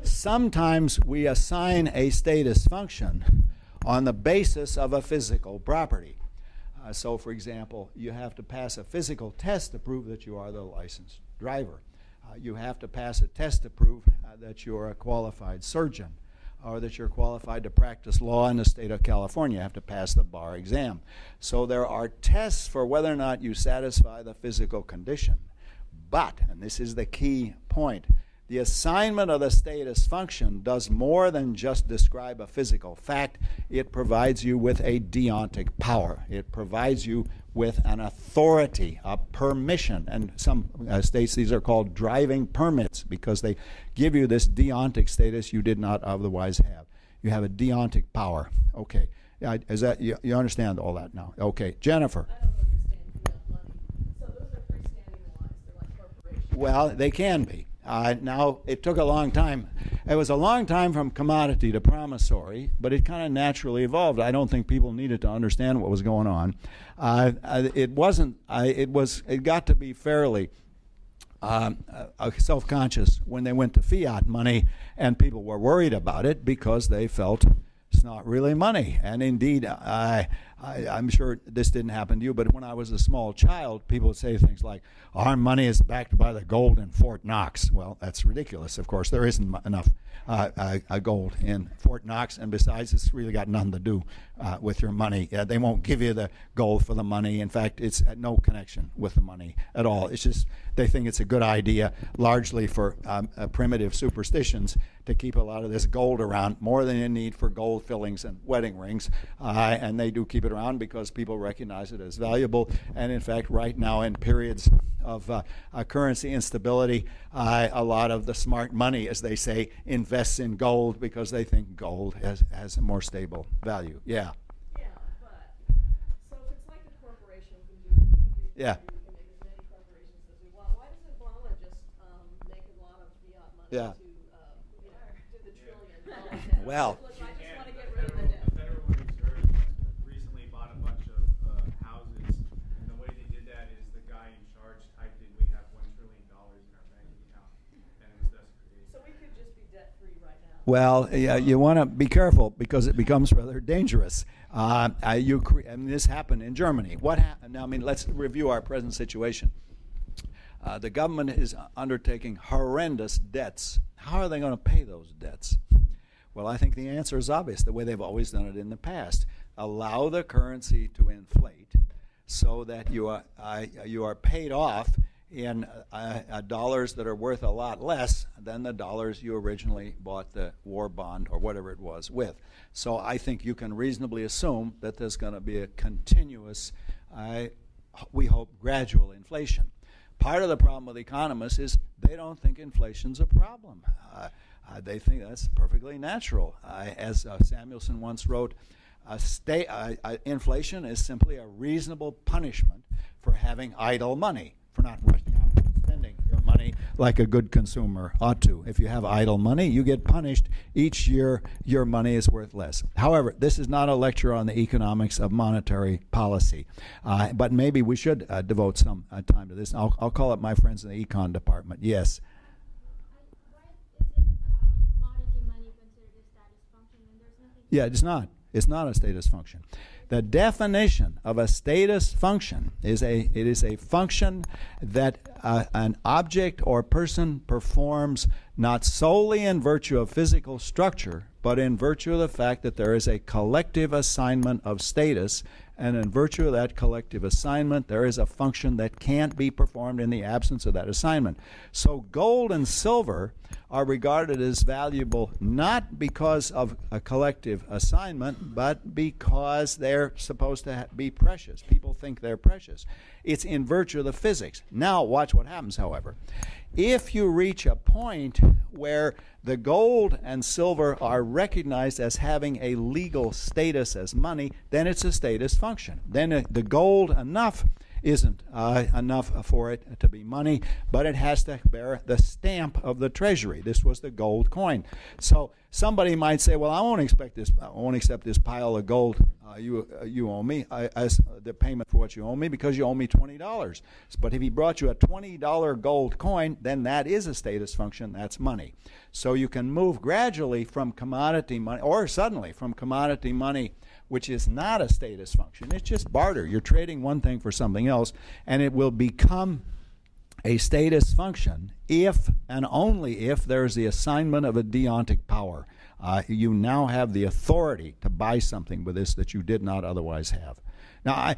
Sometimes we assign a status function on the basis of a physical property. So, for example, you have to pass a physical test to prove that you are the licensed driver. You have to pass a test to prove that you're a qualified surgeon or that you're qualified to practice law in the state of California. You have to pass the bar exam. So there are tests for whether or not you satisfy the physical condition. But, and this is the key point, the assignment of the status function does more than just describe a physical fact. It provides you with a deontic power. It provides you with an authority, a permission. And some states, these are called driving permits because they give you this deontic status you did not otherwise have. You have a deontic power. Okay. Is that, you understand all that now? Okay. Jennifer. I don't understand fiat money. So those are freestanding laws. They're like corporations. Well, they can be. Now, it took a long time. It was a long time from commodity to promissory, but it kind of naturally evolved. I don't think people needed to understand what was going on. It wasn't. It got to be fairly self-conscious when they went to fiat money, and people were worried about it because they felt it's not really money. And indeed, I'm sure this didn't happen to you, but when I was a small child, people would say things like, our money is backed by the gold in Fort Knox. Well, that's ridiculous, of course. There isn't enough gold in Fort Knox, and besides, it's really got nothing to do with your money. They won't give you the gold for the money. In fact, it's no connection with the money at all. It's just they think it's a good idea, largely for primitive superstitions, to keep a lot of this gold around, more than you need for gold fillings and wedding rings. And they do keep it around because people recognize it as valuable. And in fact, right now in periods of currency instability, a lot of the smart money, as they say, invests in gold because they think gold has a more stable value. Yeah. Yeah, but so if it's like a corporation, we can do Yeah. we can make as many corporations as we want. Why doesn't Obama just make a lot of fiat money Yeah. to do the trillion? Well. Look, I just want to get rid of the debt. The Federal Reserve recently bought a bunch of houses, and the way they did that is the guy in charge typed in, we have $1 trillion in our bank account, and it was thus created. So we could just be debt-free right now. Well, you want to be careful because it becomes rather dangerous. This happened in Germany. What happened? Now, I mean, let's review our present situation. The government is undertaking horrendous debts. How are they going to pay those debts? Well, I think the answer is obvious, the way they've always done it in the past. Allow the currency to inflate so that you are paid off in dollars that are worth a lot less than the dollars you originally bought the war bond or whatever it was with. So I think you can reasonably assume that there's going to be a continuous, we hope, gradual inflation. Part of the problem with economists is they don't think inflation's a problem. They think that's perfectly natural. As Samuelson once wrote, inflation is simply a reasonable punishment for having idle money, for not rushing out and spending your money like a good consumer ought to. If you have idle money, you get punished. Each year, your money is worth less. However, this is not a lecture on the economics of monetary policy, but maybe we should devote some time to this. I'll call up my friends in the econ department. Yes? Why is it Yeah, it's not. It's not a status function. The definition of a status function is it is a function that an object or person performs not solely in virtue of physical structure, but in virtue of the fact that there is a collective assignment of status, and in virtue of that collective assignment, there is a function that can't be performed in the absence of that assignment. So gold and silver are regarded as valuable not because of a collective assignment, but because they're supposed to be precious. People think they're precious. It's in virtue of the physics. Now, watch what happens, however. If you reach a point where the gold and silver are recognized as having a legal status as money, then it's a status function. Then the gold isn't enough for it to be money, but it has to bear the stamp of the treasury. This was the gold coin. So somebody might say, well, I won't accept this pile of gold you owe me as the payment for what you owe me because you owe me $20. But if he brought you a $20 gold coin, then that is a status function. That's money. So you can move gradually from commodity money, or suddenly from commodity money, which is not a status function. It's just barter. You're trading one thing for something else, and it will become a status function if and only if there's the assignment of a deontic power. You now have the authority to buy something with this that you did not otherwise have. Now, I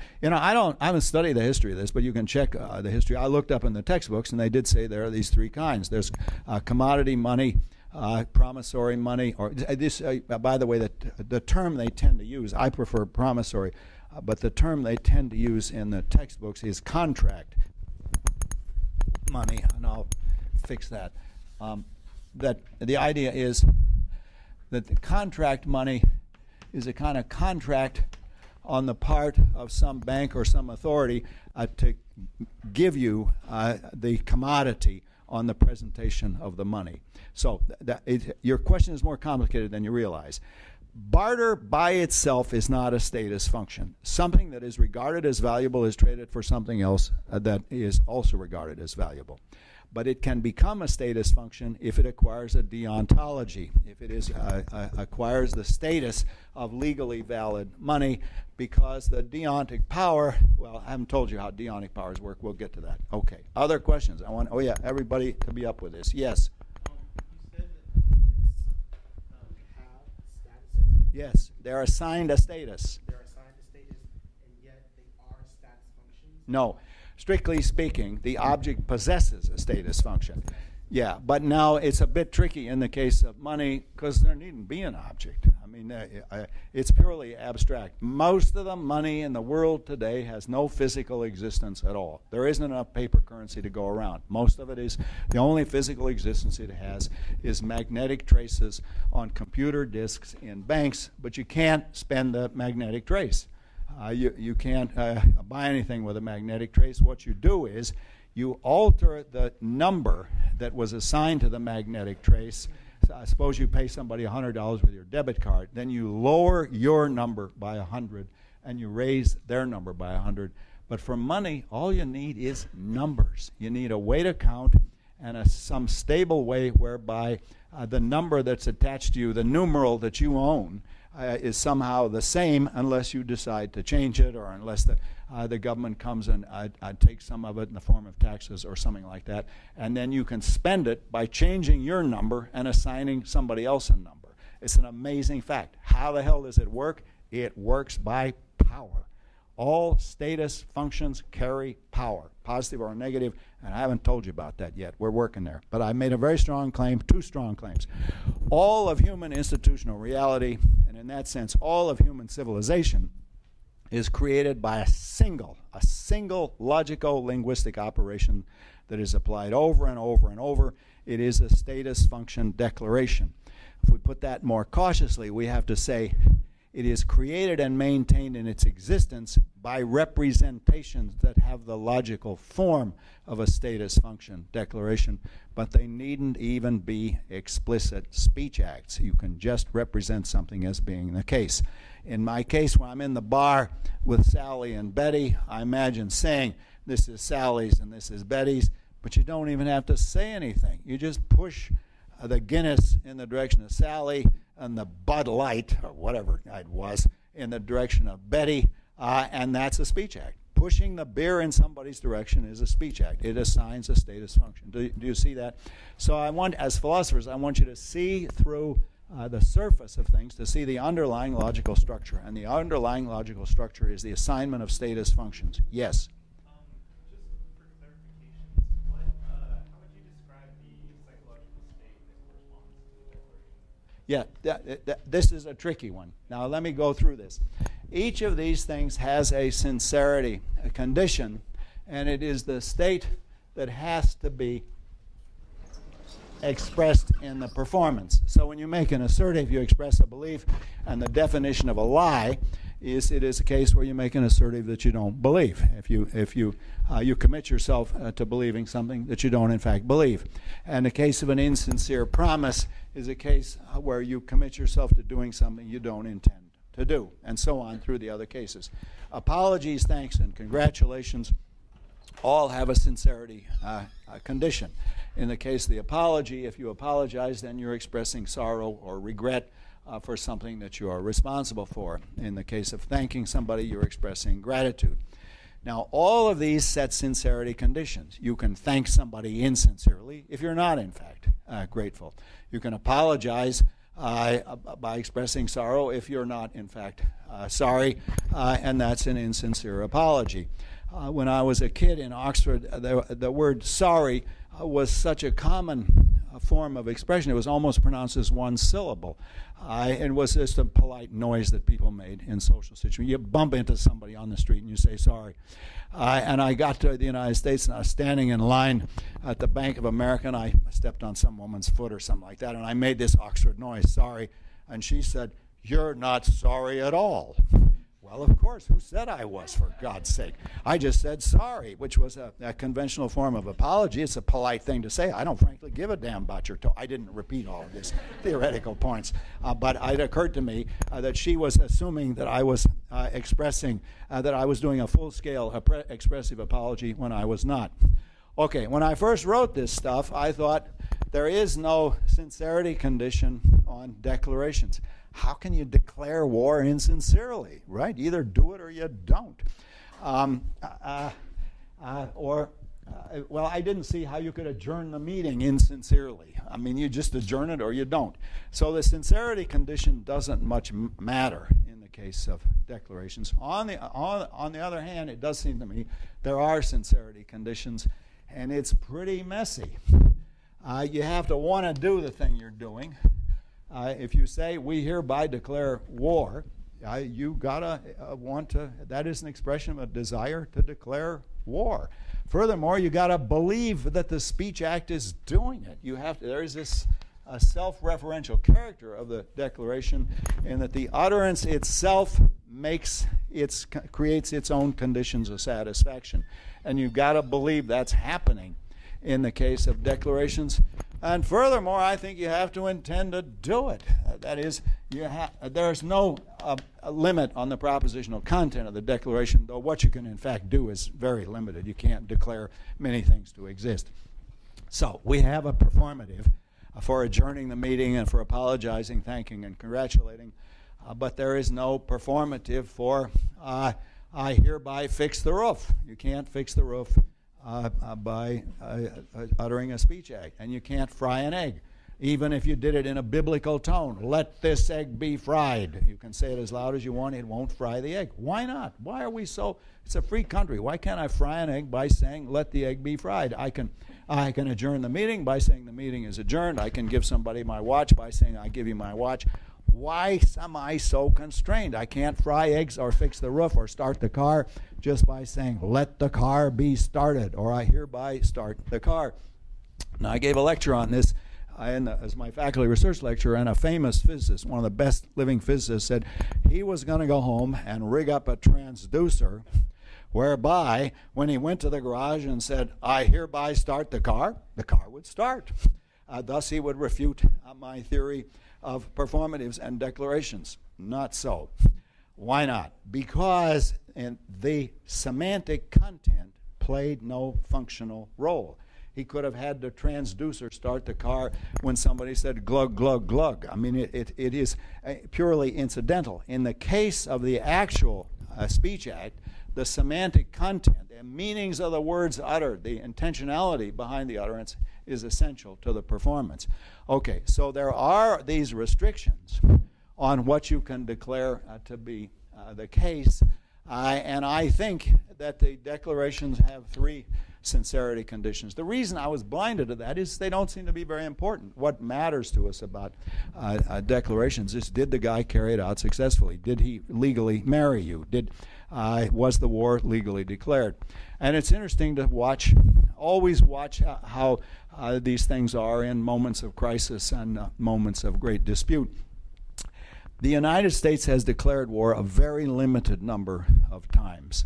haven't studied the history of this, but you can check the history. I looked up in the textbooks, and they did say there are these three kinds. There's commodity money, promissory money, or this. By the way, the term they tend to use, I prefer promissory, but the term they tend to use in the textbooks is contract money, and I'll fix that. That the idea is that the contract money is a kind of contract on the part of some bank or some authority to give you the commodity on the presentation of the money. So your question is more complicated than you realize. Barter by itself is not a status function. Something that is regarded as valuable is traded for something else that is also regarded as valuable. But it can become a status function if it acquires a deontology, if it acquires the status of legally valid money, because the deontic power, well, I haven't told you how deontic powers work. We'll get to that. Okay. Other questions? Everybody to be up with this. Yes? You said that objects have statuses? Yes. They're assigned a status. They're assigned a status, and yet they are status functions? No. Strictly speaking, the object possesses a status function. Yeah, but now it's a bit tricky in the case of money because there needn't be an object. I mean, it's purely abstract. Most of the money in the world today has no physical existence at all. There isn't enough paper currency to go around. Most of it is, the only physical existence it has is magnetic traces on computer disks in banks, but you can't spend the magnetic trace. You can't buy anything with a magnetic trace. What you do is you alter the number that was assigned to the magnetic trace. So I suppose you pay somebody $100 with your debit card. Then you lower your number by 100, and you raise their number by 100. But for money, all you need is numbers. You need a way to count and some stable way whereby the number that's attached to you, the numeral that you own, is somehow the same unless you decide to change it, or unless the government comes and takes some of it in the form of taxes or something like that. And then you can spend it by changing your number and assigning somebody else a number. It's an amazing fact. How the hell does it work? It works by power. All status functions carry power, positive or negative, and I haven't told you about that yet. We're working there. But I made a very strong claim, two strong claims. All of human institutional reality, and in that sense, all of human civilization, is created by a single logico-linguistic operation that is applied over and over and over. It is a status function declaration. If we put that more cautiously, we have to say it is created and maintained in its existence by representations that have the logical form of a status function declaration, but they needn't even be explicit speech acts. You can just represent something as being the case. In my case, when I'm in the bar with Sally and Betty, I imagine saying, this is Sally's and this is Betty's, but you don't even have to say anything. You just push the Guinness in the direction of Sally, and the Bud Light, or whatever it was, in the direction of Betty, and that's a speech act. Pushing the beer in somebody's direction is a speech act. It assigns a status function. Do you see that? So as philosophers, I want you to see through the surface of things to see the underlying logical structure. And the underlying logical structure is the assignment of status functions. Yes? Just for clarification, how would you describe the psychological state that corresponds to the declaration? Yeah, this is a tricky one. Now let me go through this. Each of these things has a sincerity, a condition, and it is the state that has to be expressed in the performance. So when you make an assertive, you express a belief, and the definition of a lie is it is a case where you make an assertive that you don't believe. If you commit yourself to believing something that you don't in fact believe. And the case of an insincere promise is a case where you commit yourself to doing something you don't intend to do, and so on through the other cases. Apologies, thanks, and congratulations all have a sincerity condition. In the case of the apology, if you apologize, then you're expressing sorrow or regret for something that you are responsible for. In the case of thanking somebody, you're expressing gratitude. Now, all of these set sincerity conditions. You can thank somebody insincerely if you're not, in fact, grateful. You can apologize by expressing sorrow if you're not, in fact, sorry, and that's an insincere apology. When I was a kid in Oxford, the word sorry was such a common form of expression. It was almost pronounced as one syllable. It was just a polite noise that people made in social situations. You bump into somebody on the street and you say sorry. And I got to the United States and I was standing in line at the Bank of America and I stepped on some woman's foot or something like that and I made this Oxford noise, sorry. And she said, "You're not sorry at all." Well, of course, who said I was, for God's sake? I just said sorry, which was a conventional form of apology. It's a polite thing to say. I don't frankly give a damn about your toe. I didn't repeat all of these theoretical points, but it occurred to me that she was assuming that I was expressing, that I was doing a full-scale expressive apology when I was not. Okay, when I first wrote this stuff, I thought there is no sincerity condition on declarations. How can you declare war insincerely, right? Either do it or you don't. Well, I didn't see how you could adjourn the meeting insincerely. I mean, you just adjourn it or you don't. So the sincerity condition doesn't much matter in the case of declarations. On the other hand, it does seem to me there are sincerity conditions, and it's pretty messy. You have to want to do the thing you're doing. If you say, "We hereby declare war," you gotta want to, that is an expression of a desire to declare war. Furthermore, you gotta believe that the speech act is doing it. You have to, there is this self-referential character of the declaration in that the utterance itself creates its own conditions of satisfaction. And you've gotta believe that's happening in the case of declarations. And furthermore, I think you have to intend to do it. That is, there's no limit on the propositional content of the declaration, though what you can in fact do is very limited. You can't declare many things to exist. So we have a performative for adjourning the meeting and for apologizing, thanking, and congratulating, but there is no performative for I hereby fix the roof. You can't fix the roof by uttering a speech act. And you can't fry an egg, even if you did it in a biblical tone. Let this egg be fried. You can say it as loud as you want. It won't fry the egg. Why not? Why are we so, it's a free country. Why can't I fry an egg by saying, let the egg be fried? I can adjourn the meeting by saying the meeting is adjourned. I can give somebody my watch by saying I give you my watch. Why am I so constrained? I can't fry eggs or fix the roof or start the car just by saying, let the car be started, or I hereby start the car. Now, I gave a lecture on this as my faculty research lecturer, and a famous physicist, one of the best living physicists, said he was going to go home and rig up a transducer whereby when he went to the garage and said, I hereby start the car would start. Thus, he would refute my theory of performatives and declarations. Not so. Why not? Because the semantic content played no functional role. He could have had the transducer start the car when somebody said glug, glug, glug. I mean, it is purely incidental. In the case of the actual Speech Act, the semantic content, the meanings of the words uttered, the intentionality behind the utterance is essential to the performance. Okay, so there are these restrictions on what you can declare to be the case. And I think that the declarations have three sincerity conditions. The reason I was blinded to that is they don't seem to be very important. What matters to us about declarations is, did the guy carry it out successfully? Did he legally marry you? Was the war legally declared? And it's interesting to always watch how these things are in moments of crisis and moments of great dispute. The United States has declared war a very limited number of times.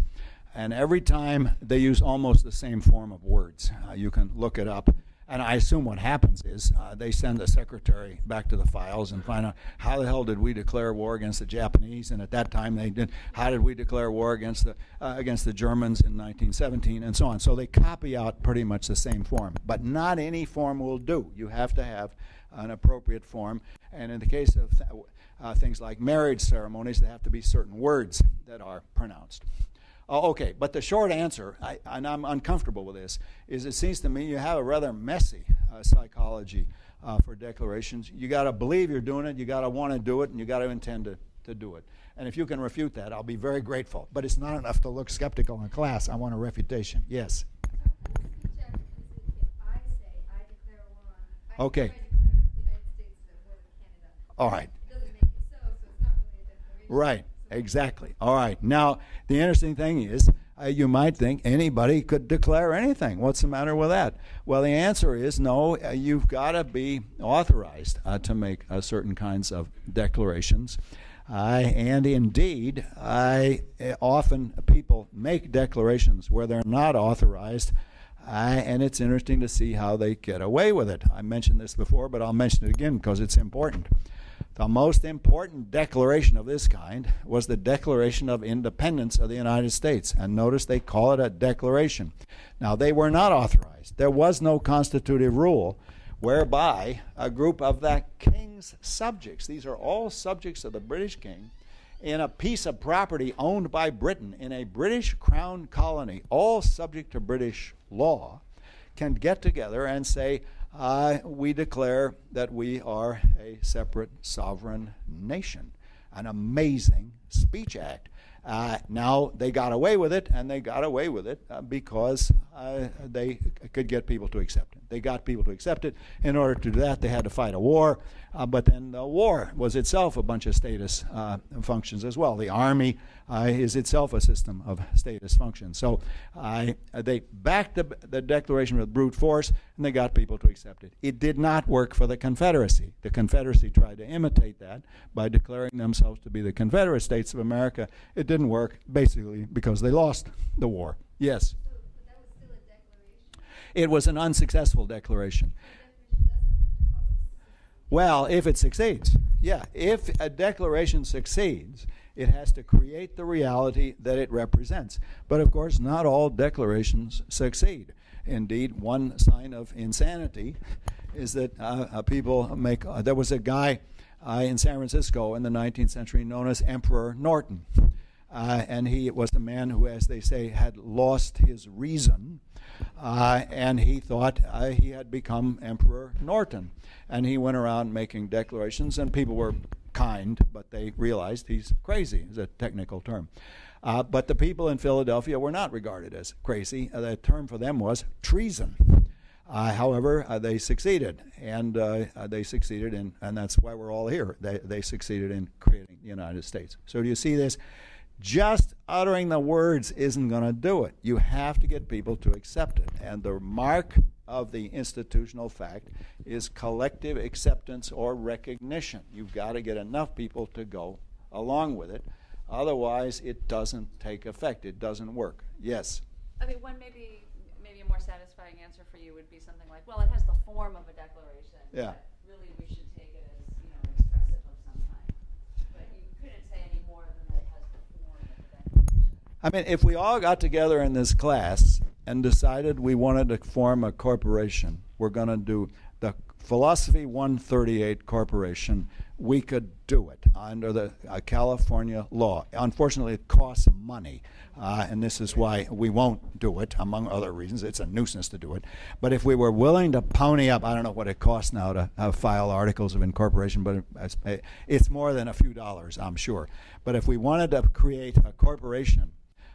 And every time they use almost the same form of words. You can look it up. And I assume what happens is they send the secretary back to the files and find out, how the hell did we declare war against the Japanese? And at that time they did. How did we declare war against the Germans in 1917, and so on? So they copy out pretty much the same form. But not any form will do. You have to have an appropriate form. And in the case of things like marriage ceremonies, there have to be certain words that are pronounced. Okay, but the short answer, and I'm uncomfortable with this, is it seems to me you have a rather messy psychology for declarations. You got to believe you're doing it, you got to want to do it, and you got to intend to do it. And if you can refute that, I'll be very grateful. But it's not enough to look skeptical in class. I want a refutation. Yes. Okay. All right. Right. Exactly. All right. Now, the interesting thing is, you might think anybody could declare anything. What's the matter with that? Well, the answer is no. You've got to be authorized to make certain kinds of declarations. And indeed, often people make declarations where they're not authorized, and it's interesting to see how they get away with it. I mentioned this before, but I'll mention it again because it's important. The most important declaration of this kind was the Declaration of Independence of the United States. And notice they call it a declaration. Now, they were not authorized. There was no constitutive rule whereby a group of the king's subjects, these are all subjects of the British king, in a piece of property owned by Britain in a British crown colony, all subject to British law, can get together and say, we declare that we are a separate sovereign nation. An amazing speech act. Now, they got away with it, and they got away with it because they could get people to accept it. They got people to accept it. In order to do that, they had to fight a war, but then the war was itself a bunch of status functions as well. The army is itself a system of status functions. So they backed the declaration with brute force, and they got people to accept it. It did not work for the Confederacy. The Confederacy tried to imitate that by declaring themselves to be the Confederate States of America. It didn't work, basically, because they lost the war. Yes? So, but that was still a declaration. It was an unsuccessful declaration. Well, if it succeeds, yeah. If a declaration succeeds, it has to create the reality that it represents. But of course, not all declarations succeed. Indeed, one sign of insanity is that people make... there was a guy in San Francisco in the 19th century known as Emperor Norton. And he was the man who, as they say, had lost his reason. And he thought he had become Emperor Norton. And he went around making declarations, and people were kind, but they realized he's crazy, is a technical term. But the people in Philadelphia were not regarded as crazy. The term for them was treason. However, they succeeded, and they succeeded in, and that's why we're all here. They succeeded in creating the United States. So do you see this? Just uttering the words isn't going to do it. You have to get people to accept it. And the mark of the institutional fact is collective acceptance or recognition. You've got to get enough people to go along with it. Otherwise, it doesn't take effect. It doesn't work. Yes? I mean, one maybe a more satisfying answer for you would be something like, well, it has the form of a declaration. Yeah. But really, we should take it as, expressive of some kind. But you couldn't say any more than that it has the form of a declaration. I mean, if we all got together in this class and decided we wanted to form a corporation, we're going to do the Philosophy 138 Corporation, we could do it under the California law. Unfortunately, it costs money, and this is why we won't do it, among other reasons. It's a nuisance to do it. But if we were willing to pony up, I don't know what it costs now to file articles of incorporation, but it's more than a few dollars, I'm sure. But if we wanted to create a corporation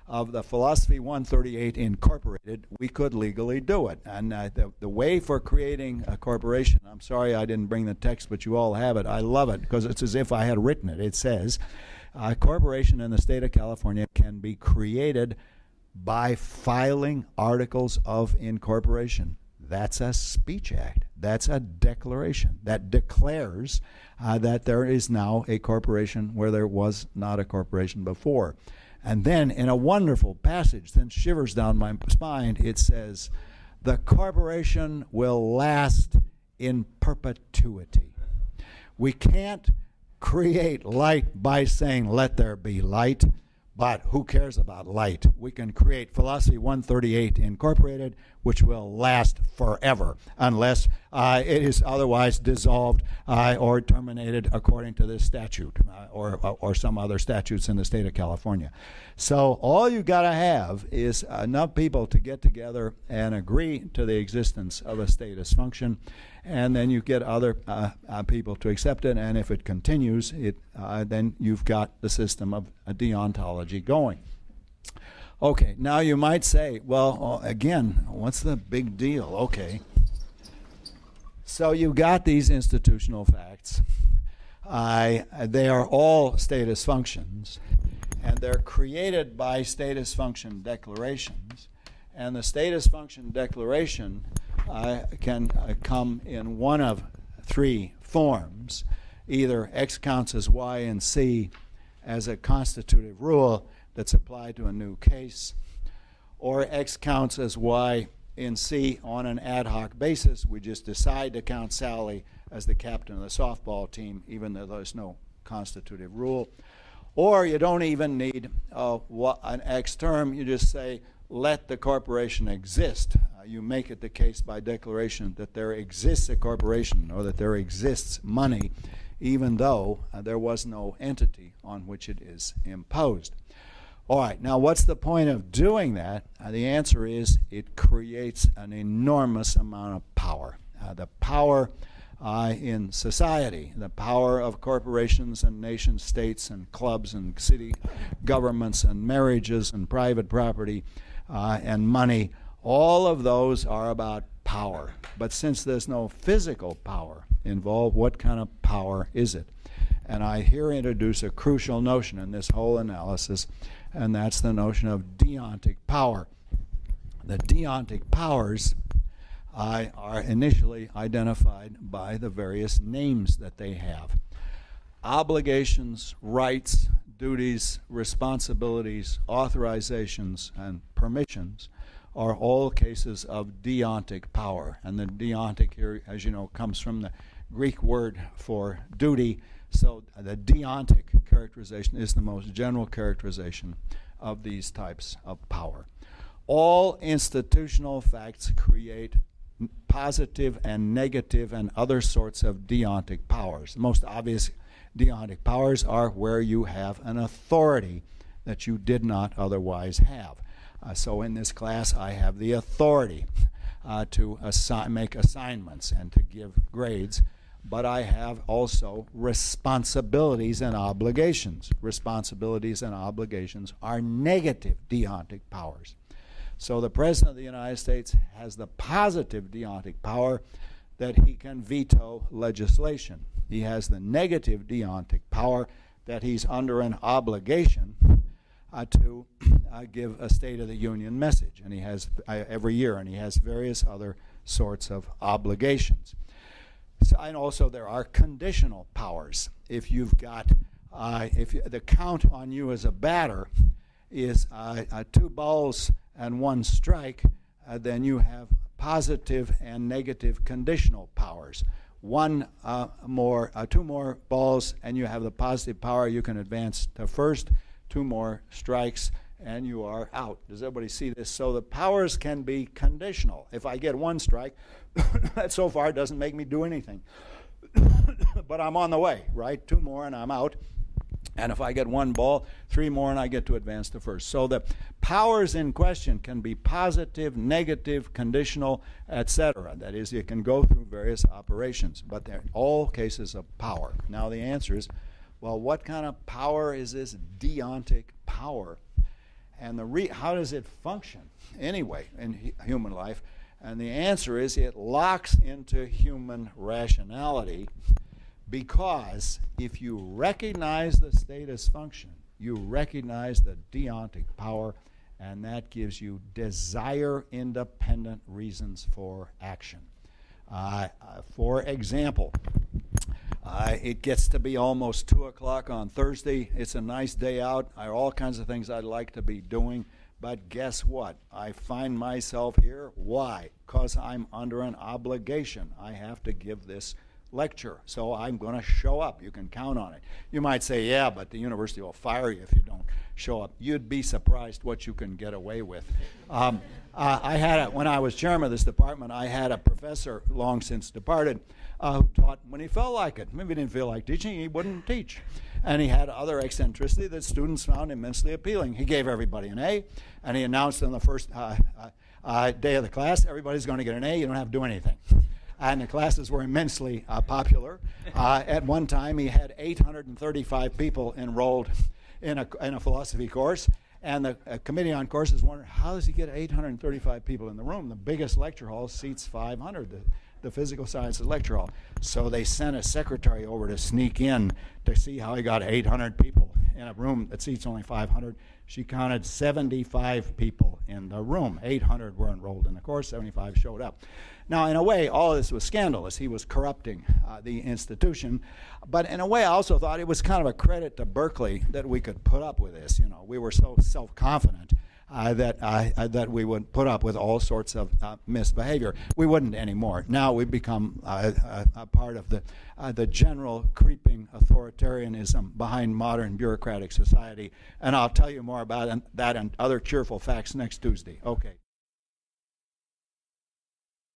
of the Philosophy 138 Incorporated, we could legally do it. And the way for creating a corporation, I'm sorry I didn't bring the text, but you all have it. I love it because it's as if I had written it. It says, a corporation in the state of California can be created by filing articles of incorporation. That's a speech act. That's a declaration that declares that there is now a corporation where there was not a corporation before. And then in a wonderful passage that shivers down my spine, it says, the corporation will last in perpetuity. We can't create light by saying, let there be light, but who cares about light? We can create Philosophy 138 Incorporated, which will last forever, unless it is otherwise dissolved or terminated according to this statute or some other statutes in the state of California. So all you got to have is enough people to get together and agree to the existence of a status function, and then you get other people to accept it, and if it continues, then you've got the system of a deontology going. Okay, now you might say, well, again, what's the big deal? Okay. So you've got these institutional facts. They are all status functions, and they're created by status function declarations. And the status function declaration can come in one of three forms. Either X counts as Y and C as a constitutive rule that's applied to a new case, or X counts as Y in C on an ad hoc basis. We just decide to count Sally as the captain of the softball team, even though there's no constitutive rule. Or you don't even need an X term. You just say, let the corporation exist. You make it the case by declaration that there exists a corporation or that there exists money, even though there was no entity on which it is imposed. All right, now what's the point of doing that? The answer is it creates an enormous amount of power. The power in society, the power of corporations and nation states and clubs and city governments and marriages and private property and money, all of those are about power. But since there's no physical power involved, what kind of power is it? And I here introduce a crucial notion in this whole analysis, and that's the notion of deontic power. The deontic powers are initially identified by the various names that they have. Obligations, rights, duties, responsibilities, authorizations, and permissions are all cases of deontic power. And the deontic here, as you know, comes from the Greek word for duty. So the deontic characterization is the most general characterization of these types of power. All institutional facts create positive and negative and other sorts of deontic powers. The most obvious deontic powers are where you have an authority that you did not otherwise have. So in this class, I have the authority to make assignments and to give grades, but I have also responsibilities and obligations. Responsibilities and obligations are negative deontic powers. So the President of the United States has the positive deontic power that he can veto legislation. He has the negative deontic power that he's under an obligation to give a State of the Union message, and he has every year, and he has various other sorts of obligations. So, and also there are conditional powers. If you've got, the count on you as a batter is 2 balls and 1 strike, then you have positive and negative conditional powers. 2 more balls, and you have the positive power. You can advance to first. 2 more strikes, and you are out. Does everybody see this? So the powers can be conditional. If I get one strike, that so far doesn't make me do anything. But I'm on the way, right? 2 more and I'm out. And if I get 1 ball, 3 more and I get to advance to first. So the powers in question can be positive, negative, conditional, etc. That is, you can go through various operations, but they're all cases of power. Now the answer is, well, what kind of power is this deontic power? And how does it function anyway in human life? And the answer is it locks into human rationality, because if you recognize the status function, you recognize the deontic power, and that gives you desire-independent reasons for action. For example, it gets to be almost 2 o'clock on Thursday. It's a nice day out. I have all kinds of things I'd like to be doing. But guess what? I find myself here. Why? Because I'm under an obligation. I have to give this lecture, so I'm going to show up. You can count on it. You might say, yeah, but the university will fire you if you don't show up. You'd be surprised what you can get away with. When I was chairman of this department, I had a professor, long since departed, who taught when he felt like it. Maybe he didn't feel like teaching, he wouldn't teach. And he had other eccentricity that students found immensely appealing. He gave everybody an A, and he announced on the first day of the class, everybody's going to get an A, you don't have to do anything. And the classes were immensely popular. At one time, he had 835 people enrolled in a philosophy course, and the committee on courses wondered, how does he get 835 people in the room? The biggest lecture hall seats 500, the physical sciences lecture hall. So they sent a secretary over to sneak in to see how he got 800 people in a room that seats only 500. She counted 75 people in the room. 800 were enrolled in the course, 75 showed up. Now, in a way, all of this was scandalous. He was corrupting the institution. But in a way, I also thought it was kind of a credit to Berkeley that we could put up with this. You know, we were so self-confident that we would put up with all sorts of misbehavior. We wouldn't anymore. Now we've become a part of the general creeping authoritarianism behind modern bureaucratic society. And I'll tell you more about that and other cheerful facts next Tuesday. Okay.